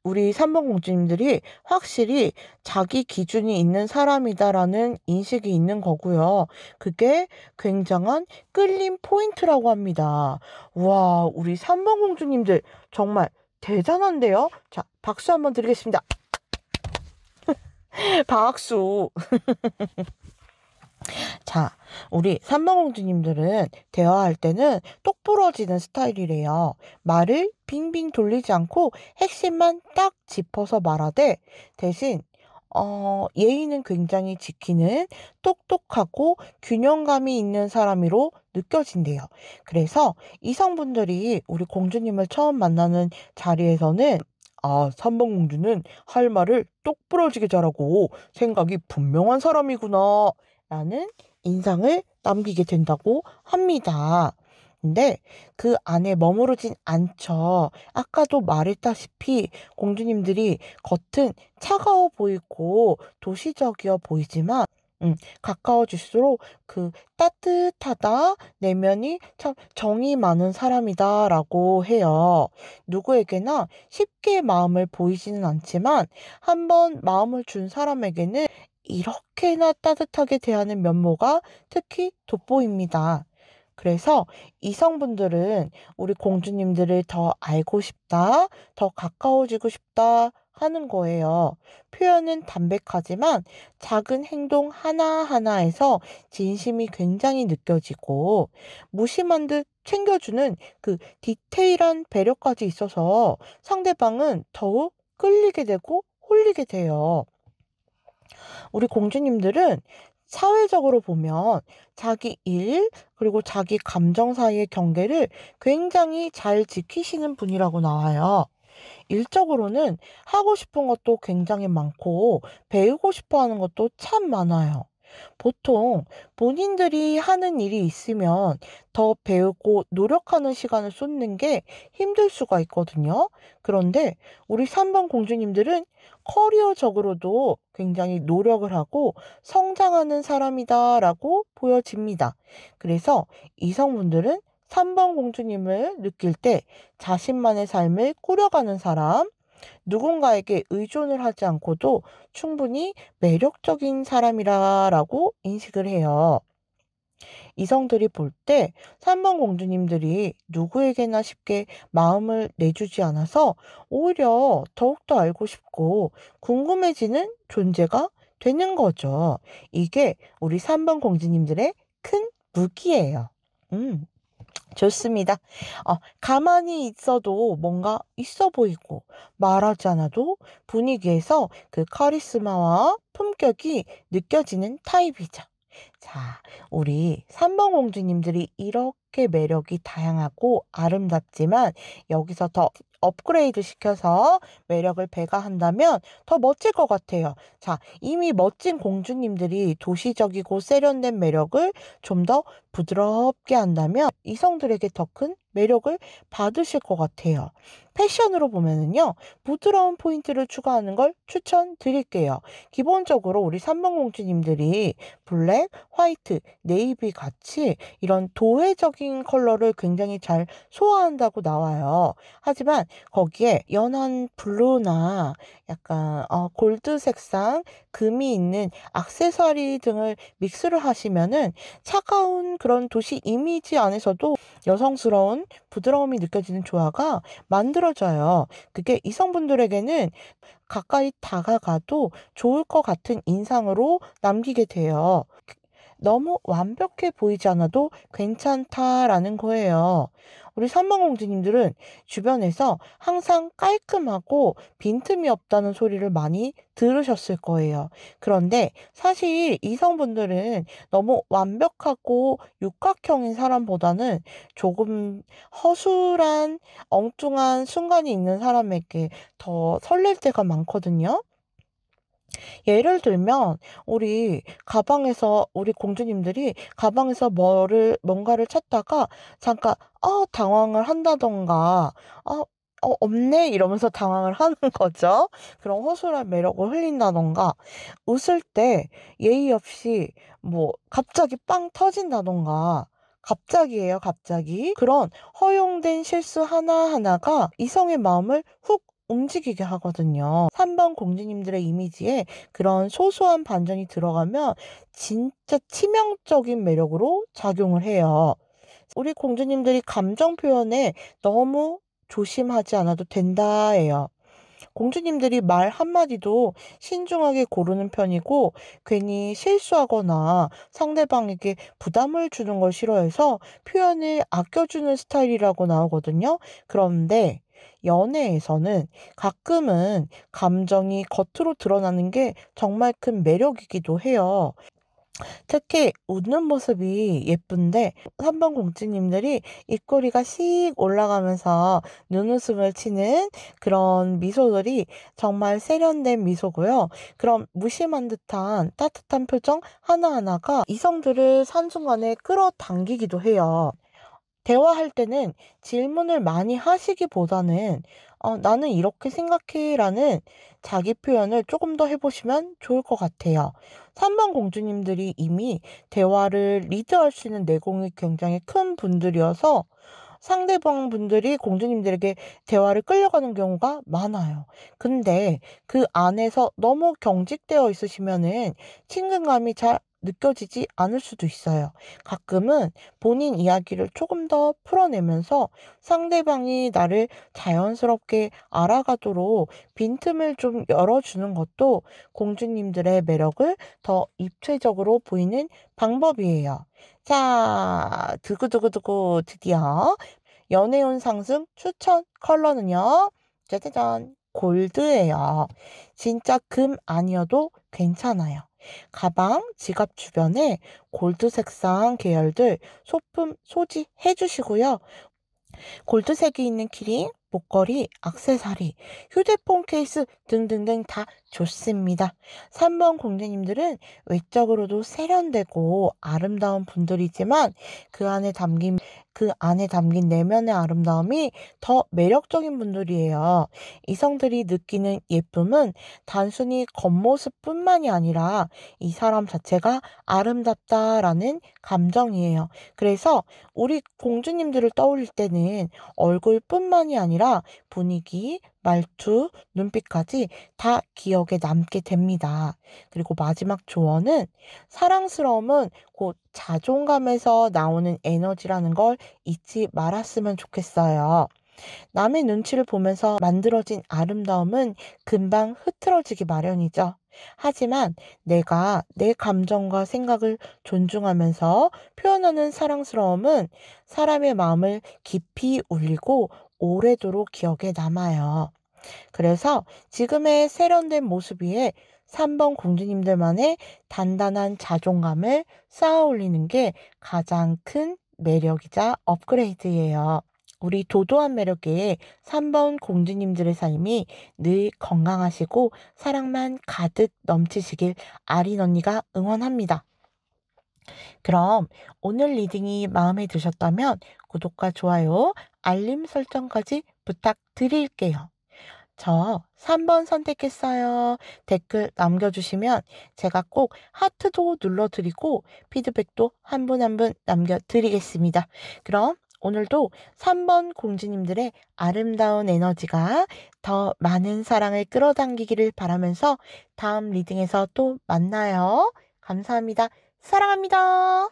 우리 3번 공주님들이 확실히 자기 기준이 있는 사람이다라는 인식이 있는 거고요. 그게 굉장한 끌림 포인트라고 합니다. 와, 우리 3번 공주님들 정말 대단한데요? 자, 박수 한번 드리겠습니다. 박수. 자, 우리 3번 공주님들은 대화할 때는 똑부러지는 스타일이래요. 말을 빙빙 돌리지 않고 핵심만 딱 짚어서 말하되 대신 예의는 굉장히 지키는 똑똑하고 균형감이 있는 사람으로 느껴진대요. 그래서 이성분들이 우리 공주님을 처음 만나는 자리에서는 3번 공주는 할 말을 똑부러지게 잘하고 생각이 분명한 사람이구나 라는 인상을 남기게 된다고 합니다. 근데 그 안에 머무르진 않죠. 아까도 말했다시피 공주님들이 겉은 차가워 보이고 도시적이어 보이지만 가까워질수록 그 따뜻하다, 내면이 참 정이 많은 사람이다라고 해요. 누구에게나 쉽게 마음을 보이지는 않지만 한번 마음을 준 사람에게는 이렇게나 따뜻하게 대하는 면모가 특히 돋보입니다. 그래서 이성분들은 우리 공주님들을 더 알고 싶다, 더 가까워지고 싶다 하는 거예요. 표현은 담백하지만 작은 행동 하나하나에서 진심이 굉장히 느껴지고 무심한 듯 챙겨주는 그 디테일한 배려까지 있어서 상대방은 더욱 끌리게 되고 홀리게 돼요. 우리 공주님들은 사회적으로 보면 자기 일, 그리고 자기 감정 사이의 경계를 굉장히 잘 지키시는 분이라고 나와요. 일적으로는 하고 싶은 것도 굉장히 많고 배우고 싶어 하는 것도 참 많아요. 보통 본인들이 하는 일이 있으면 더 배우고 노력하는 시간을 쏟는 게 힘들 수가 있거든요. 그런데 우리 3번 공주님들은 커리어적으로도 굉장히 노력을 하고 성장하는 사람이다라고 보여집니다. 그래서 이성분들은 3번 공주님을 느낄 때 자신만의 삶을 꾸려가는 사람, 누군가에게 의존을 하지 않고도 충분히 매력적인 사람이라고 인식을 해요. 이성들이 볼 때 3번 공주님들이 누구에게나 쉽게 마음을 내주지 않아서 오히려 더욱더 알고 싶고 궁금해지는 존재가 되는 거죠. 이게 우리 3번 공주님들의 큰 무기예요. 좋습니다. 가만히 있어도 뭔가 있어 보이고 말하지 않아도 분위기에서 그 카리스마와 품격이 느껴지는 타입이죠. 자, 우리 3번 공주님들이 이렇게 매력이 다양하고 아름답지만 여기서 더 업그레이드 시켜서 매력을 배가한다면 더 멋질 것 같아요. 자, 이미 멋진 공주님들이 도시적이고 세련된 매력을 좀 더 부드럽게 한다면 이성들에게 더 큰 매력을 받으실 것 같아요. 패션으로 보면은요, 부드러운 포인트를 추가하는 걸 추천드릴게요. 기본적으로 우리 3번 공주님들이 블랙, 화이트, 네이비 같이 이런 도회적인 컬러를 굉장히 잘 소화한다고 나와요. 하지만 거기에 연한 블루나 약간 골드 색상, 금이 있는 액세서리 등을 믹스를 하시면은 차가운 그런 도시 이미지 안에서도 여성스러운 부드러움이 느껴지는 조화가 만들어져요. 그게 이성분들에게는 가까이 다가가도 좋을 것 같은 인상으로 남기게 돼요. 너무 완벽해 보이지 않아도 괜찮다라는 거예요. 우리 3번 공주님들은 주변에서 항상 깔끔하고 빈틈이 없다는 소리를 많이 들으셨을 거예요. 그런데 사실 이성분들은 너무 완벽하고 육각형인 사람보다는 조금 허술한 엉뚱한 순간이 있는 사람에게 더 설렐 때가 많거든요. 예를 들면 우리 공주님들이 가방에서 뭔가를 찾다가 잠깐 당황을 한다던가 없네 이러면서 당황을 하는 거죠. 그런 허술한 매력을 흘린다던가 웃을 때 예의 없이 뭐 갑자기 빵 터진다던가 갑자기예요, 갑자기. 그런 허용된 실수 하나하나가 이성의 마음을 훅 움직이게 하거든요. 3번 공주님들의 이미지에 그런 소소한 반전이 들어가면 진짜 치명적인 매력으로 작용을 해요. 우리 공주님들이 감정 표현에 너무 조심하지 않아도 된다예요. 공주님들이 말 한마디도 신중하게 고르는 편이고 괜히 실수하거나 상대방에게 부담을 주는 걸 싫어해서 표현을 아껴주는 스타일이라고 나오거든요. 그런데 연애에서는 가끔은 감정이 겉으로 드러나는 게 정말 큰 매력이기도 해요. 특히 웃는 모습이 예쁜데 3번 공주님들이 입꼬리가 씩 올라가면서 눈웃음을 치는 그런 미소들이 정말 세련된 미소고요. 그런 무심한 듯한 따뜻한 표정 하나하나가 이성들을 한순간에 끌어당기기도 해요. 대화할 때는 질문을 많이 하시기보다는 나는 이렇게 생각해 라는 자기 표현을 조금 더 해보시면 좋을 것 같아요. 3번 공주님들이 이미 대화를 리드할 수 있는 내공이 굉장히 큰 분들이어서 상대방 분들이 공주님들에게 대화를 끌려가는 경우가 많아요. 근데 그 안에서 너무 경직되어 있으시면은 친근감이 잘 느껴지지 않을 수도 있어요. 가끔은 본인 이야기를 조금 더 풀어내면서 상대방이 나를 자연스럽게 알아가도록 빈틈을 좀 열어주는 것도 공주님들의 매력을 더 입체적으로 보이는 방법이에요. 자, 두구두구두구 드디어 연애운 상승 추천 컬러는요. 짜자잔. 골드예요. 진짜 금 아니어도 괜찮아요. 가방, 지갑 주변에 골드 색상 계열들 소품 소지해 주시고요. 골드색이 있는 키링, 목걸이, 액세서리, 휴대폰 케이스 등등등 다 좋습니다. 3번 공주님들은 외적으로도 세련되고 아름다운 분들이지만 그 안에 담긴 내면의 아름다움이 더 매력적인 분들이에요. 이성들이 느끼는 예쁨은 단순히 겉모습뿐만이 아니라 이 사람 자체가 아름답다라는 감정이에요. 그래서 우리 공주님들을 떠올릴 때는 얼굴뿐만이 아니라 분위기, 말투, 눈빛까지 다 기억에 남게 됩니다. 그리고 마지막 조언은 사랑스러움은 곧 자존감에서 나오는 에너지라는 걸 잊지 말았으면 좋겠어요. 남의 눈치를 보면서 만들어진 아름다움은 금방 흐트러지기 마련이죠. 하지만 내가 내 감정과 생각을 존중하면서 표현하는 사랑스러움은 사람의 마음을 깊이 울리고 오래도록 기억에 남아요. 그래서 지금의 세련된 모습 위에 3번 공주님들만의 단단한 자존감을 쌓아 올리는 게 가장 큰 매력이자 업그레이드예요. 우리 도도한 매력의 3번 공주님들의 삶이 늘 건강하시고 사랑만 가득 넘치시길 아린 언니가 응원합니다. 그럼 오늘 리딩이 마음에 드셨다면 구독과 좋아요, 알림 설정까지 부탁드릴게요. 저 3번 선택했어요. 댓글 남겨주시면 제가 꼭 하트도 눌러드리고 피드백도 한 분 한 분 남겨드리겠습니다. 그럼 오늘도 3번 공주님들의 아름다운 에너지가 더 많은 사랑을 끌어당기기를 바라면서 다음 리딩에서 또 만나요. 감사합니다. 사랑합니다.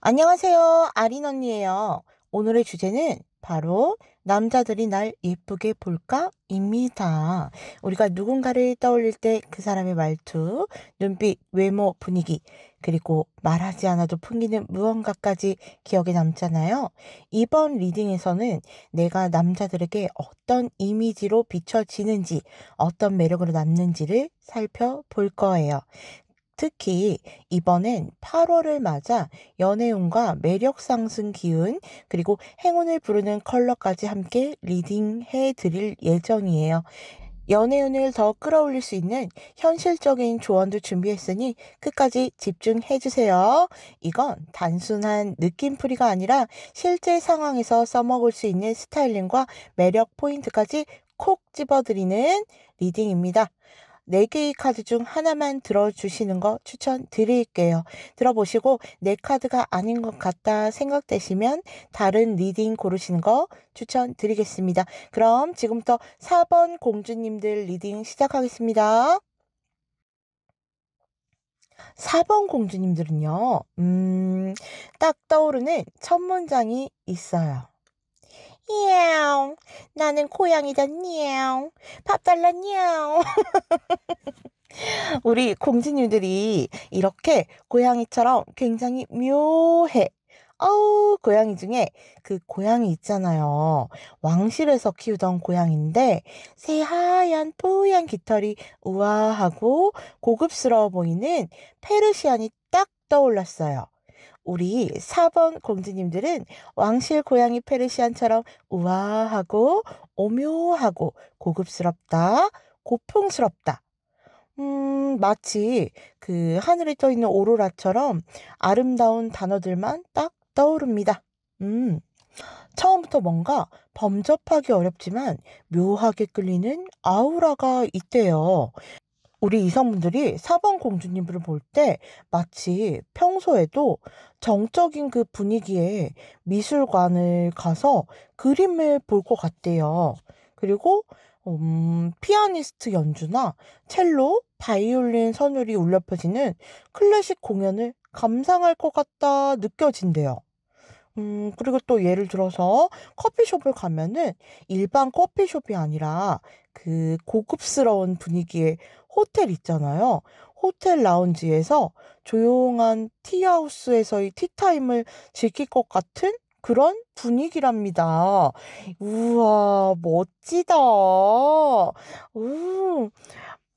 안녕하세요. 아린 언니예요. 오늘의 주제는 바로 남자들이 날 예쁘게 볼까?입니다. 우리가 누군가를 떠올릴 때 그 사람의 말투, 눈빛, 외모, 분위기, 그리고 말하지 않아도 풍기는 무언가까지 기억에 남잖아요. 이번 리딩에서는 내가 남자들에게 어떤 이미지로 비춰지는지, 어떤 매력으로 남는지를 살펴볼 거예요. 특히 이번엔 8월을 맞아 연애운과 매력 상승 기운, 그리고 행운을 부르는 컬러까지 함께 리딩해 드릴 예정이에요. 연애운을 더 끌어올릴 수 있는 현실적인 조언도 준비했으니 끝까지 집중해 주세요. 이건 단순한 느낌풀이가 아니라 실제 상황에서 써먹을 수 있는 스타일링과 매력 포인트까지 콕 집어드리는 리딩입니다. 4개의 카드 중 하나만 들어주시는 거 추천드릴게요. 들어보시고 내 카드가 아닌 것 같다 생각되시면 다른 리딩 고르시는 거 추천드리겠습니다. 그럼 지금부터 4번 공주님들 리딩 시작하겠습니다. 4번 공주님들은요, 딱 떠오르는 첫 문장이 있어요. 야옹, 나는 고양이다, 야옹. 밥 달라, 야옹. 우리 공주님들이 이렇게 고양이처럼 굉장히 묘해. 고양이 중에 그 고양이 있잖아요. 왕실에서 키우던 고양이인데 새하얀 뽀얀 깃털이 우아하고 고급스러워 보이는 페르시안이 딱 떠올랐어요. 우리 4번 공주님들은 왕실 고양이 페르시안처럼 우아하고 오묘하고 고급스럽다, 고풍스럽다. 마치 그 하늘에 떠 있는 오로라처럼 아름다운 단어들만 딱 떠오릅니다. 처음부터 뭔가 범접하기 어렵지만 묘하게 끌리는 아우라가 있대요. 우리 이성분들이 4번 공주님을 볼 때 마치 평소에도 정적인 그 분위기에 미술관을 가서 그림을 볼 것 같대요. 그리고 피아니스트 연주나 첼로, 바이올린 선율이 울려 퍼지는 클래식 공연을 감상할 것 같다 느껴진대요. 그리고 또 예를 들어서 커피숍을 가면은 일반 커피숍이 아니라 그 고급스러운 분위기의 호텔 있잖아요. 호텔 라운지에서 조용한 티하우스에서의 티타임을 즐길 것 같은 그런 분위기랍니다. 우와, 멋지다.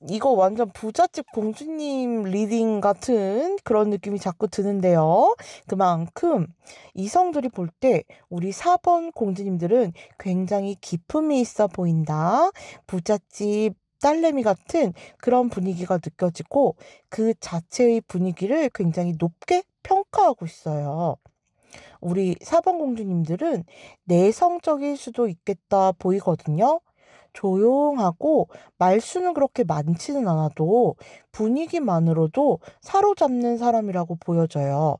이거 완전 부잣집 공주님 리딩 같은 그런 느낌이 자꾸 드는데요. 그만큼 이성들이 볼 때 우리 4번 공주님들은 굉장히 기품이 있어 보인다. 부잣집 딸내미 같은 그런 분위기가 느껴지고 그 자체의 분위기를 굉장히 높게 평가하고 있어요. 우리 4번 공주님들은 내성적일 수도 있겠다 보이거든요. 조용하고 말수는 그렇게 많지는 않아도 분위기만으로도 사로잡는 사람이라고 보여져요.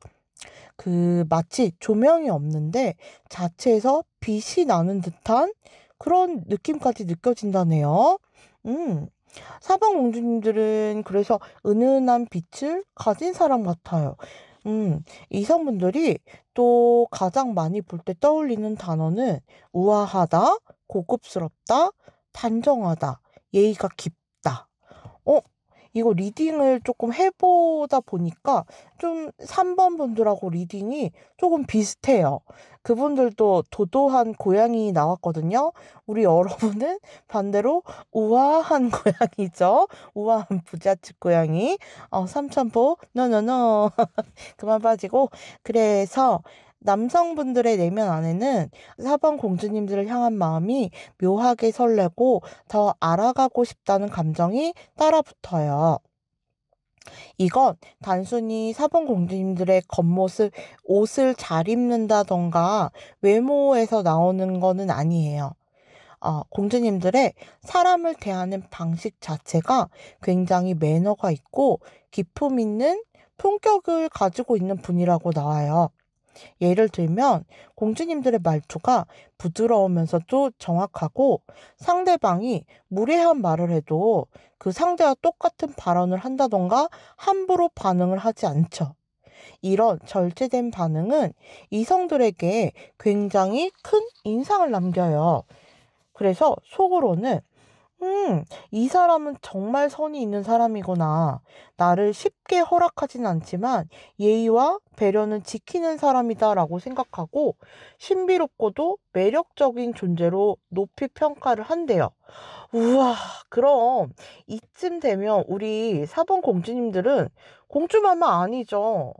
그 마치 조명이 없는데 자체에서 빛이 나는 듯한 그런 느낌까지 느껴진다네요. 음. 4번 공주님들은 그래서 은은한 빛을 가진 사람 같아요. 이성분들이 또 가장 많이 볼 때 떠올리는 단어는 우아하다, 고급스럽다, 단정하다, 예의가 깊다. 어, 이거 리딩을 조금 해보다 보니까 좀 3번 분들하고 리딩이 조금 비슷해요. 그분들도 도도한 고양이 나왔거든요. 우리 여러분은 반대로 우아한 고양이죠. 우아한 부잣집 고양이. 삼천포, 노노노. 그만 빠지고. 그래서 남성분들의 내면 안에는 4번 공주님들을 향한 마음이 묘하게 설레고 더 알아가고 싶다는 감정이 따라붙어요. 이건 단순히 4번 공주님들의 겉모습, 옷을 잘 입는다던가 외모에서 나오는 거는 아니에요. 공주님들의 사람을 대하는 방식 자체가 굉장히 매너가 있고 기품 있는 품격을 가지고 있는 분이라고 나와요. 예를 들면 공주님들의 말투가 부드러우면서도 정확하고 상대방이 무례한 말을 해도 그 상대와 똑같은 발언을 한다던가 함부로 반응을 하지 않죠. 이런 절제된 반응은 이성들에게 굉장히 큰 인상을 남겨요. 그래서 속으로는 이 사람은 정말 선이 있는 사람이구나. 나를 쉽게 허락하진 않지만 예의와 배려는 지키는 사람이다라고 생각하고 신비롭고도 매력적인 존재로 높이 평가를 한대요. 우와, 그럼 이쯤 되면 우리 4번 공주님들은 공주마마 아니죠.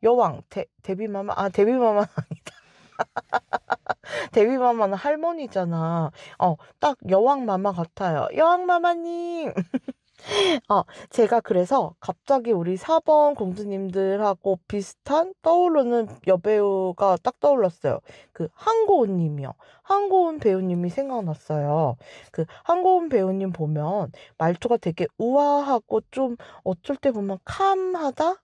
여왕, 데뷔마마, 데뷔마마 아니다. 데뷔마마는 할머니잖아. 딱 여왕마마 같아요. 여왕마마님. 제가 그래서 갑자기 우리 4번 공주님들하고 비슷한 떠오르는 여배우가 딱 떠올랐어요. 그 한고은 님이요. 한고은 배우님이 생각났어요. 그 한고은 배우님 보면 말투가 되게 우아하고 좀 어쩔 때 보면 캄하다?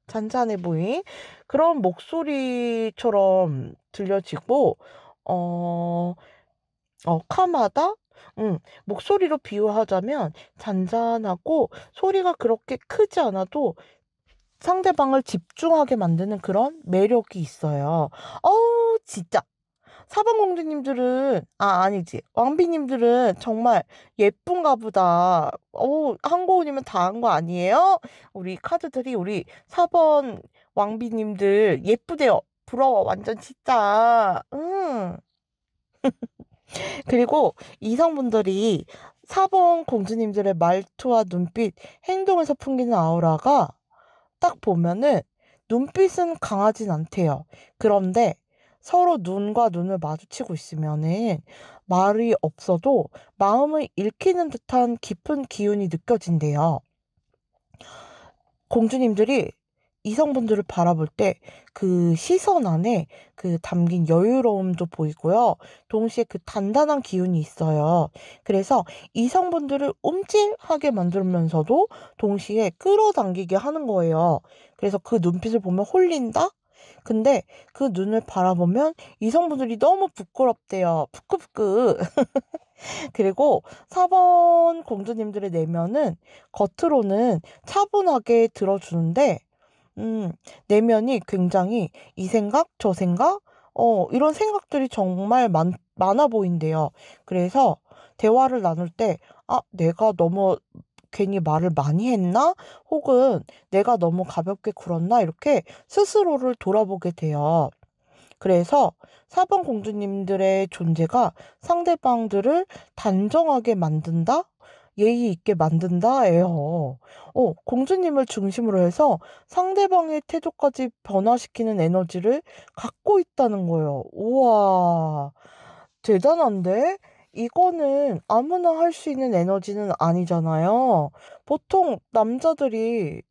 잔잔해 보인 그런 목소리처럼 들려지고, 어, 캄하다? 목소리로 비유하자면 잔잔하고 소리가 그렇게 크지 않아도 상대방을 집중하게 만드는 그런 매력이 있어요. 진짜. 사방공주님들은, 아니지. 왕비님들은 정말 예쁜가 보다. 한고은이면 다 한 거 아니에요? 우리 카드들이 우리 4번 왕비님들 예쁘대요. 부러워, 완전 진짜. 그리고 이성분들이 4번 공주님들의 말투와 눈빛, 행동에서 풍기는 아우라가 딱 보면은 눈빛은 강하진 않대요. 그런데 서로 눈과 눈을 마주치고 있으면은 말이 없어도 마음을 읽히는 듯한 깊은 기운이 느껴진대요. 공주님들이 이성분들을 바라볼 때 그 시선 안에 그 담긴 여유로움도 보이고요. 동시에 그 단단한 기운이 있어요. 그래서 이성분들을 움찔하게 만들면서도 동시에 끌어당기게 하는 거예요. 그래서 그 눈빛을 보면 홀린다? 근데 그 눈을 바라보면 이성분들이 너무 부끄럽대요. 부끄부끄. 그리고 4번 공주님들의 내면은 겉으로는 차분하게 들어주는데, 내면이 굉장히 이 생각, 저 생각, 이런 생각들이 정말 많아 보인대요. 그래서 대화를 나눌 때, 내가 너무 괜히 말을 많이 했나? 혹은 내가 너무 가볍게 굴었나? 이렇게 스스로를 돌아보게 돼요. 그래서 4번 공주님들의 존재가 상대방들을 단정하게 만든다? 예의 있게 만든다예요. 공주님을 중심으로 해서 상대방의 태도까지 변화시키는 에너지를 갖고 있다는 거예요. 우와, 대단한데? 이거는 아무나 할 수 있는 에너지는 아니잖아요. 보통 남자들이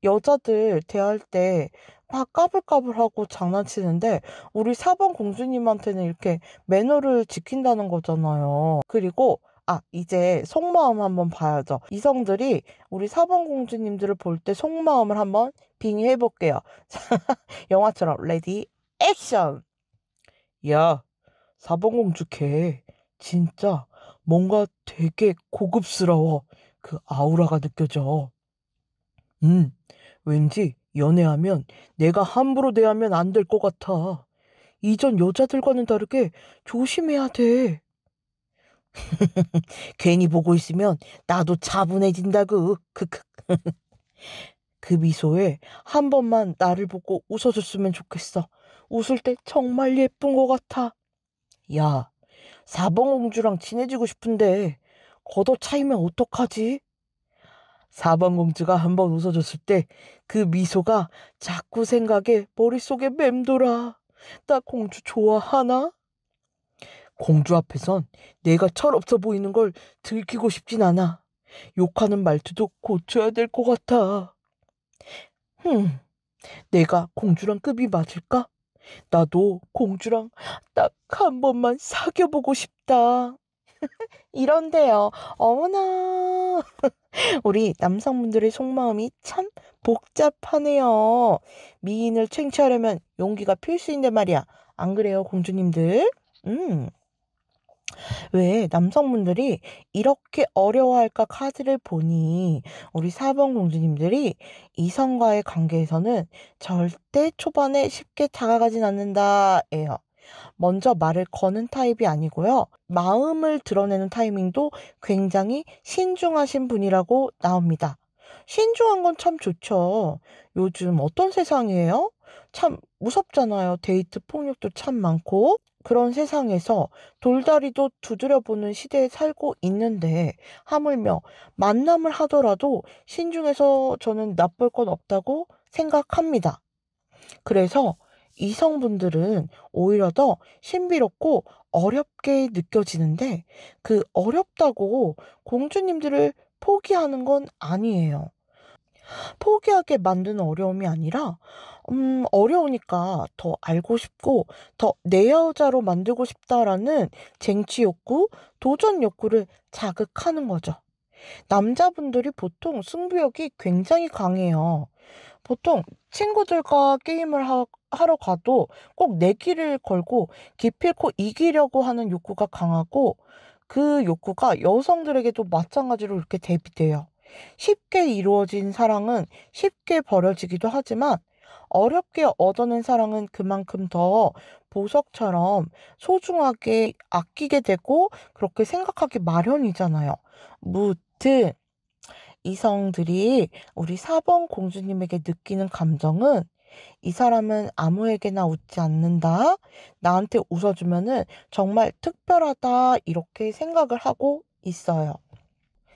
여자들 대할 때 막 까불까불하고 장난치는데 우리 4번 공주님한테는 이렇게 매너를 지킨다는 거잖아요. 그리고 이제 속마음 한번 봐야죠. 이성들이 우리 4번 공주님들을 볼 때 속마음을 한번 빙의해 볼게요. 영화처럼 레디 액션! 야, 4번 공주 걔 진짜 뭔가 되게 고급스러워. 그 아우라가 느껴져. 음, 왠지 연애하면 내가 함부로 대하면 안 될 것 같아. 이전 여자들과는 다르게 조심해야 돼. 괜히 보고 있으면 나도 차분해진다고. 크크. 그 미소에 한 번만 나를 보고 웃어줬으면 좋겠어. 웃을 때 정말 예쁜 것 같아. 야, 4번 공주랑 친해지고 싶은데 걷어 차이면 어떡하지? 4번 공주가 한 번 웃어줬을 때 그 미소가 자꾸 생각에 머릿속에 맴돌아. 나 공주 좋아하나? 공주 앞에선 내가 철없어 보이는 걸 들키고 싶진 않아. 욕하는 말투도 고쳐야 될 것 같아. 흠, 내가 공주랑 급이 맞을까? 나도 공주랑 딱 한 번만 사귀어보고 싶다. 이런데요. 어머나. 우리 남성분들의 속마음이 참 복잡하네요. 미인을 쟁취하려면 용기가 필수인데 말이야. 안 그래요, 공주님들? 음. 왜 남성분들이 이렇게 어려워할까 카드를 보니 우리 4번 공주님들이 이성과의 관계에서는 절대 초반에 쉽게 다가가진 않는다예요. 먼저 말을 거는 타입이 아니고요. 마음을 드러내는 타이밍도 굉장히 신중하신 분이라고 나옵니다. 신중한 건 참 좋죠. 요즘 어떤 세상이에요? 참 무섭잖아요. 데이트 폭력도 참 많고. 그런 세상에서 돌다리도 두드려보는 시대에 살고 있는데 하물며 만남을 하더라도 신중해서 저는 나쁠 건 없다고 생각합니다. 그래서 이성분들은 오히려 더 신비롭고 어렵게 느껴지는데 그 어렵다고 공주님들을 포기하는 건 아니에요. 포기하게 만드는 어려움이 아니라 어려우니까 더 알고 싶고 더 내 여자로 만들고 싶다라는 쟁취 욕구, 도전 욕구를 자극하는 거죠. 남자분들이 보통 승부욕이 굉장히 강해요. 보통 친구들과 게임을 하러 가도 꼭 내기를 걸고 기필코 이기려고 하는 욕구가 강하고 그 욕구가 여성들에게도 마찬가지로 이렇게 대비돼요. 쉽게 이루어진 사랑은 쉽게 버려지기도 하지만 어렵게 얻어낸 사랑은 그만큼 더 보석처럼 소중하게 아끼게 되고 그렇게 생각하기 마련이잖아요. 무튼 이성들이 우리 4번 공주님에게 느끼는 감정은 이 사람은 아무에게나 웃지 않는다. 나한테 웃어주면은 정말 특별하다. 이렇게 생각을 하고 있어요.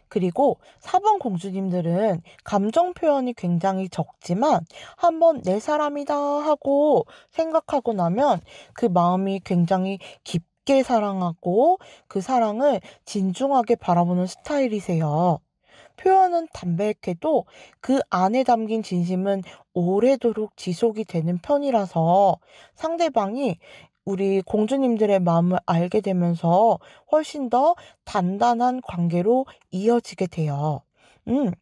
그리고 4번 공주님들은 감정 표현이 굉장히 적지만 한번 내 사람이다 하고 생각하고 나면 그 마음이 굉장히 깊게 사랑하고 그 사랑을 진중하게 바라보는 스타일이세요. 표현은 담백해도 그 안에 담긴 진심은 오래도록 지속이 되는 편이라서 상대방이 우리 공주님들의 마음을 알게 되면서 훨씬 더 단단한 관계로 이어지게 돼요. 음,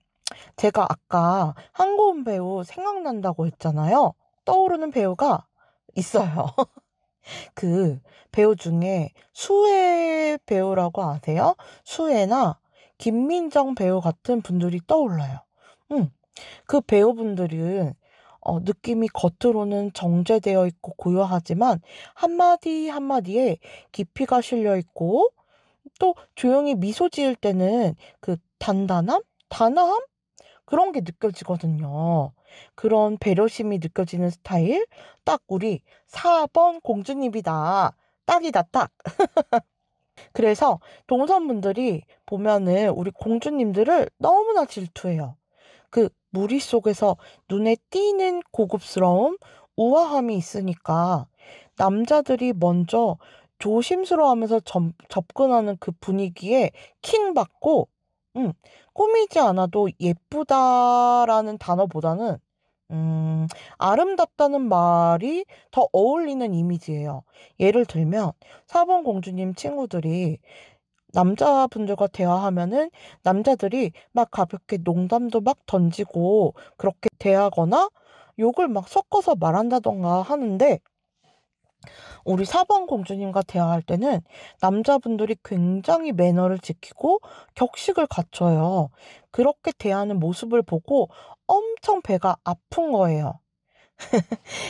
제가 아까 한고은 배우 생각난다고 했잖아요. 떠오르는 배우가 있어요. 그 배우 중에 수혜 배우라고 아세요? 수혜나 김민정 배우 같은 분들이 떠올라요. 음, 그 배우분들은 느낌이 겉으로는 정제되어 있고 고요하지만 한마디 한마디에 깊이가 실려 있고 또 조용히 미소 지을 때는 그 단단함? 단아함? 그런 게 느껴지거든요. 그런 배려심이 느껴지는 스타일? 딱 우리 4번 공주님이다. 딱이다, 딱. 그래서 동선분들이 보면은 우리 공주님들을 너무나 질투해요. 그 무리 속에서 눈에 띄는 고급스러움, 우아함이 있으니까 남자들이 먼저 조심스러워하면서 접근하는 그 분위기에 킹 받고 음, 꾸미지 않아도 예쁘다라는 단어보다는 음, 아름답다는 말이 더 어울리는 이미지예요. 예를 들면 4번 공주님 친구들이 남자분들과 대화하면은 남자들이 막 가볍게 농담도 막 던지고 그렇게 대하거나 욕을 막 섞어서 말한다던가 하는데 우리 4번 공주님과 대화할 때는 남자분들이 굉장히 매너를 지키고 격식을 갖춰요. 그렇게 대하는 모습을 보고 엄청 배가 아픈 거예요.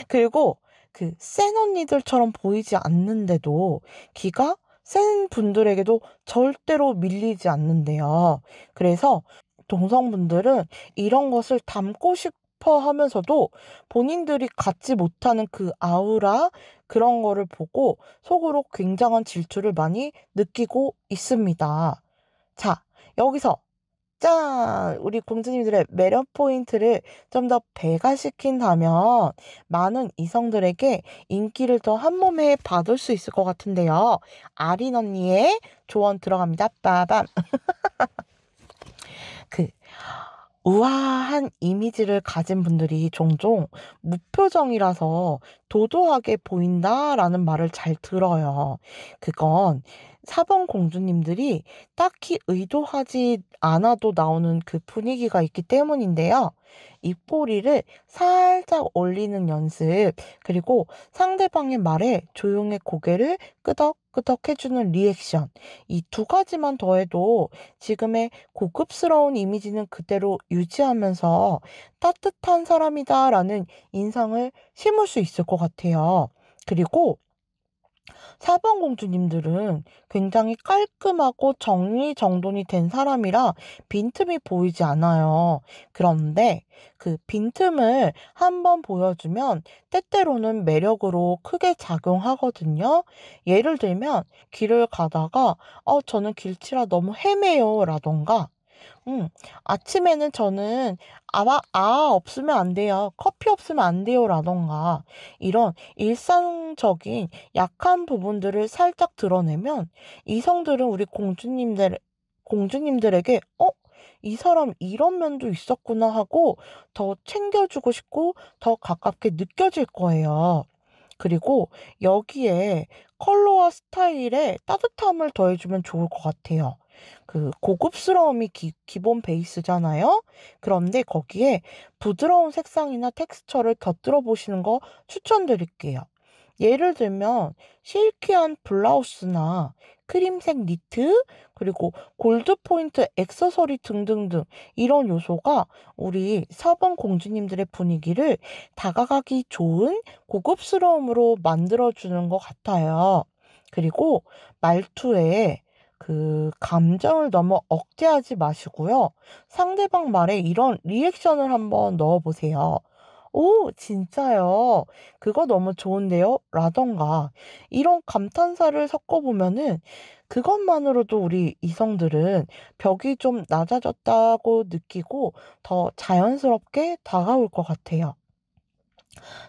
그리고 그 센 언니들처럼 보이지 않는데도 기가 센 분들에게도 절대로 밀리지 않는데요. 그래서 동성분들은 이런 것을 담고 싶어 하면서도 본인들이 갖지 못하는 그 아우라 그런 거를 보고 속으로 굉장한 질투를 많이 느끼고 있습니다. 자, 여기서 짠! 우리 공주님들의 매력 포인트를 좀 더 배가시킨다면 많은 이성들에게 인기를 더 한몸에 받을 수 있을 것 같은데요. 아린 언니의 조언 들어갑니다. 빠밤. 그 우아한 이미지를 가진 분들이 종종 무표정이라서 도도하게 보인다라는 말을 잘 들어요. 그건 4번 공주님들이 딱히 의도하지 않아도 나오는 그 분위기가 있기 때문인데요. 입꼬리를 살짝 올리는 연습, 그리고 상대방의 말에 조용히 고개를 끄덕끄덕 해주는 리액션. 이 두 가지만 더해도 지금의 고급스러운 이미지는 그대로 유지하면서 따뜻한 사람이다라는 인상을 심을 수 있을 것 같아요. 그리고 4번 공주님들은 굉장히 깔끔하고 정리정돈이 된 사람이라 빈틈이 보이지 않아요. 그런데 그 빈틈을 한번 보여주면 때때로는 매력으로 크게 작용하거든요. 예를 들면 길을 가다가 저는 길치라 너무 헤매요 라던가 아침에는 저는 없으면 안 돼요. 커피 없으면 안 돼요. 라던가, 이런 일상적인 약한 부분들을 살짝 드러내면 이성들은 우리 공주님들에게, 이 사람 이런 면도 있었구나 하고 더 챙겨주고 싶고 더 가깝게 느껴질 거예요. 그리고 여기에 컬러와 스타일에 따뜻함을 더해주면 좋을 것 같아요. 그 고급스러움이 기본 베이스잖아요. 그런데 거기에 부드러운 색상이나 텍스처를 곁들여 보시는 거 추천드릴게요. 예를 들면 실키한 블라우스나 크림색 니트, 그리고 골드 포인트 액세서리 등등등 이런 요소가 우리 4번 공주님들의 분위기를 다가가기 좋은 고급스러움으로 만들어주는 것 같아요. 그리고 말투에 그 감정을 너무 억제하지 마시고요. 상대방 말에 이런 리액션을 한번 넣어보세요. 오, 진짜요? 그거 너무 좋은데요? 라던가, 이런 감탄사를 섞어보면은 그것만으로도 우리 이성들은 벽이 좀 낮아졌다고 느끼고 더 자연스럽게 다가올 것 같아요.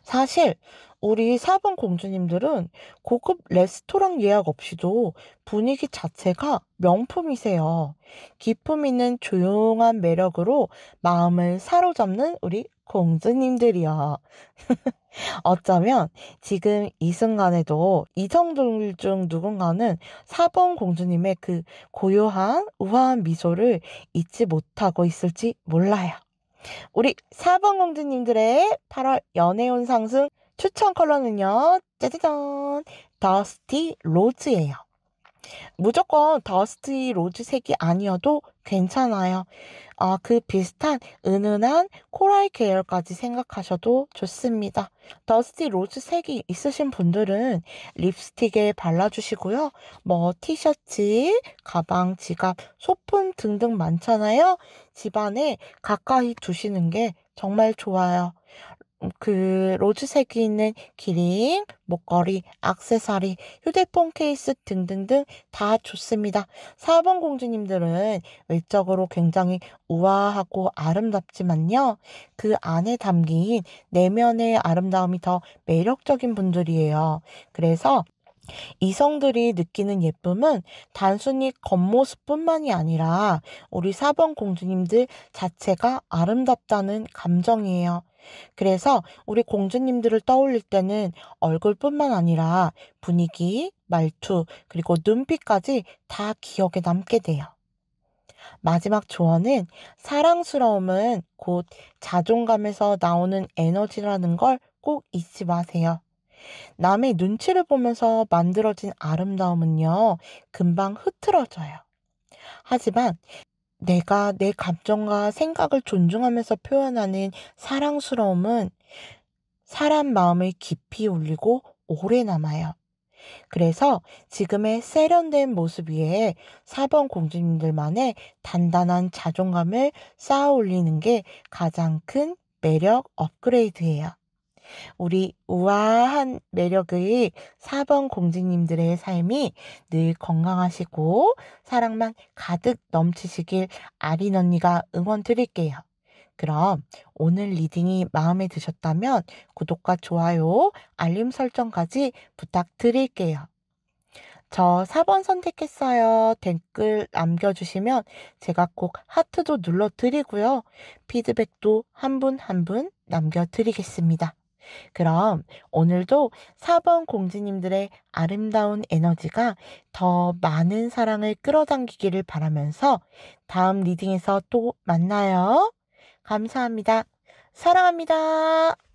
사실 우리 4번 공주님들은 고급 레스토랑 예약 없이도 분위기 자체가 명품이세요. 기품 있는 조용한 매력으로 마음을 사로잡는 우리 공주님들이요. 어쩌면 지금 이 순간에도 이성들 중 누군가는 4번 공주님의 그 고요한 우아한 미소를 잊지 못하고 있을지 몰라요. 우리 4번 공주님들의 8월 연애운 상승 추천 컬러는요, 짜자잔, 더스티 로즈예요. 무조건 더스티 로즈 색이 아니어도 괜찮아요. 그 비슷한 은은한 코랄 계열까지 생각하셔도 좋습니다. 더스티 로즈 색이 있으신 분들은 립스틱에 발라주시고요. 뭐 티셔츠, 가방, 지갑, 소품 등등 많잖아요. 집안에 가까이 두시는 게 정말 좋아요. 그 로즈색이 있는 기링, 목걸이, 액세서리, 휴대폰 케이스 등등등 다 좋습니다. 4번 공주님들은 외적으로 굉장히 우아하고 아름답지만요. 그 안에 담긴 내면의 아름다움이 더 매력적인 분들이에요. 그래서 이성들이 느끼는 예쁨은 단순히 겉모습뿐만이 아니라 우리 4번 공주님들 자체가 아름답다는 감정이에요. 그래서 우리 공주님들을 떠올릴 때는 얼굴뿐만 아니라 분위기, 말투, 그리고 눈빛까지 다 기억에 남게 돼요. 마지막 조언은 사랑스러움은 곧 자존감에서 나오는 에너지라는 걸 꼭 잊지 마세요. 남의 눈치를 보면서 만들어진 아름다움은요, 금방 흐트러져요. 하지만 내가 내 감정과 생각을 존중하면서 표현하는 사랑스러움은 사람 마음을 깊이 울리고 오래 남아요. 그래서 지금의 세련된 모습 위에 4번 공주님들만의 단단한 자존감을 쌓아 올리는 게 가장 큰 매력 업그레이드예요. 우리 우아한 매력의 4번 공주님들의 삶이 늘 건강하시고 사랑만 가득 넘치시길 아린 언니가 응원 드릴게요. 그럼 오늘 리딩이 마음에 드셨다면 구독과 좋아요, 알림 설정까지 부탁드릴게요. 저 4번 선택했어요. 댓글 남겨주시면 제가 꼭 하트도 눌러드리고요. 피드백도 한 분 한 분 남겨드리겠습니다. 그럼 오늘도 4번 공주님들의 아름다운 에너지가 더 많은 사랑을 끌어당기기를 바라면서 다음 리딩에서 또 만나요. 감사합니다. 사랑합니다.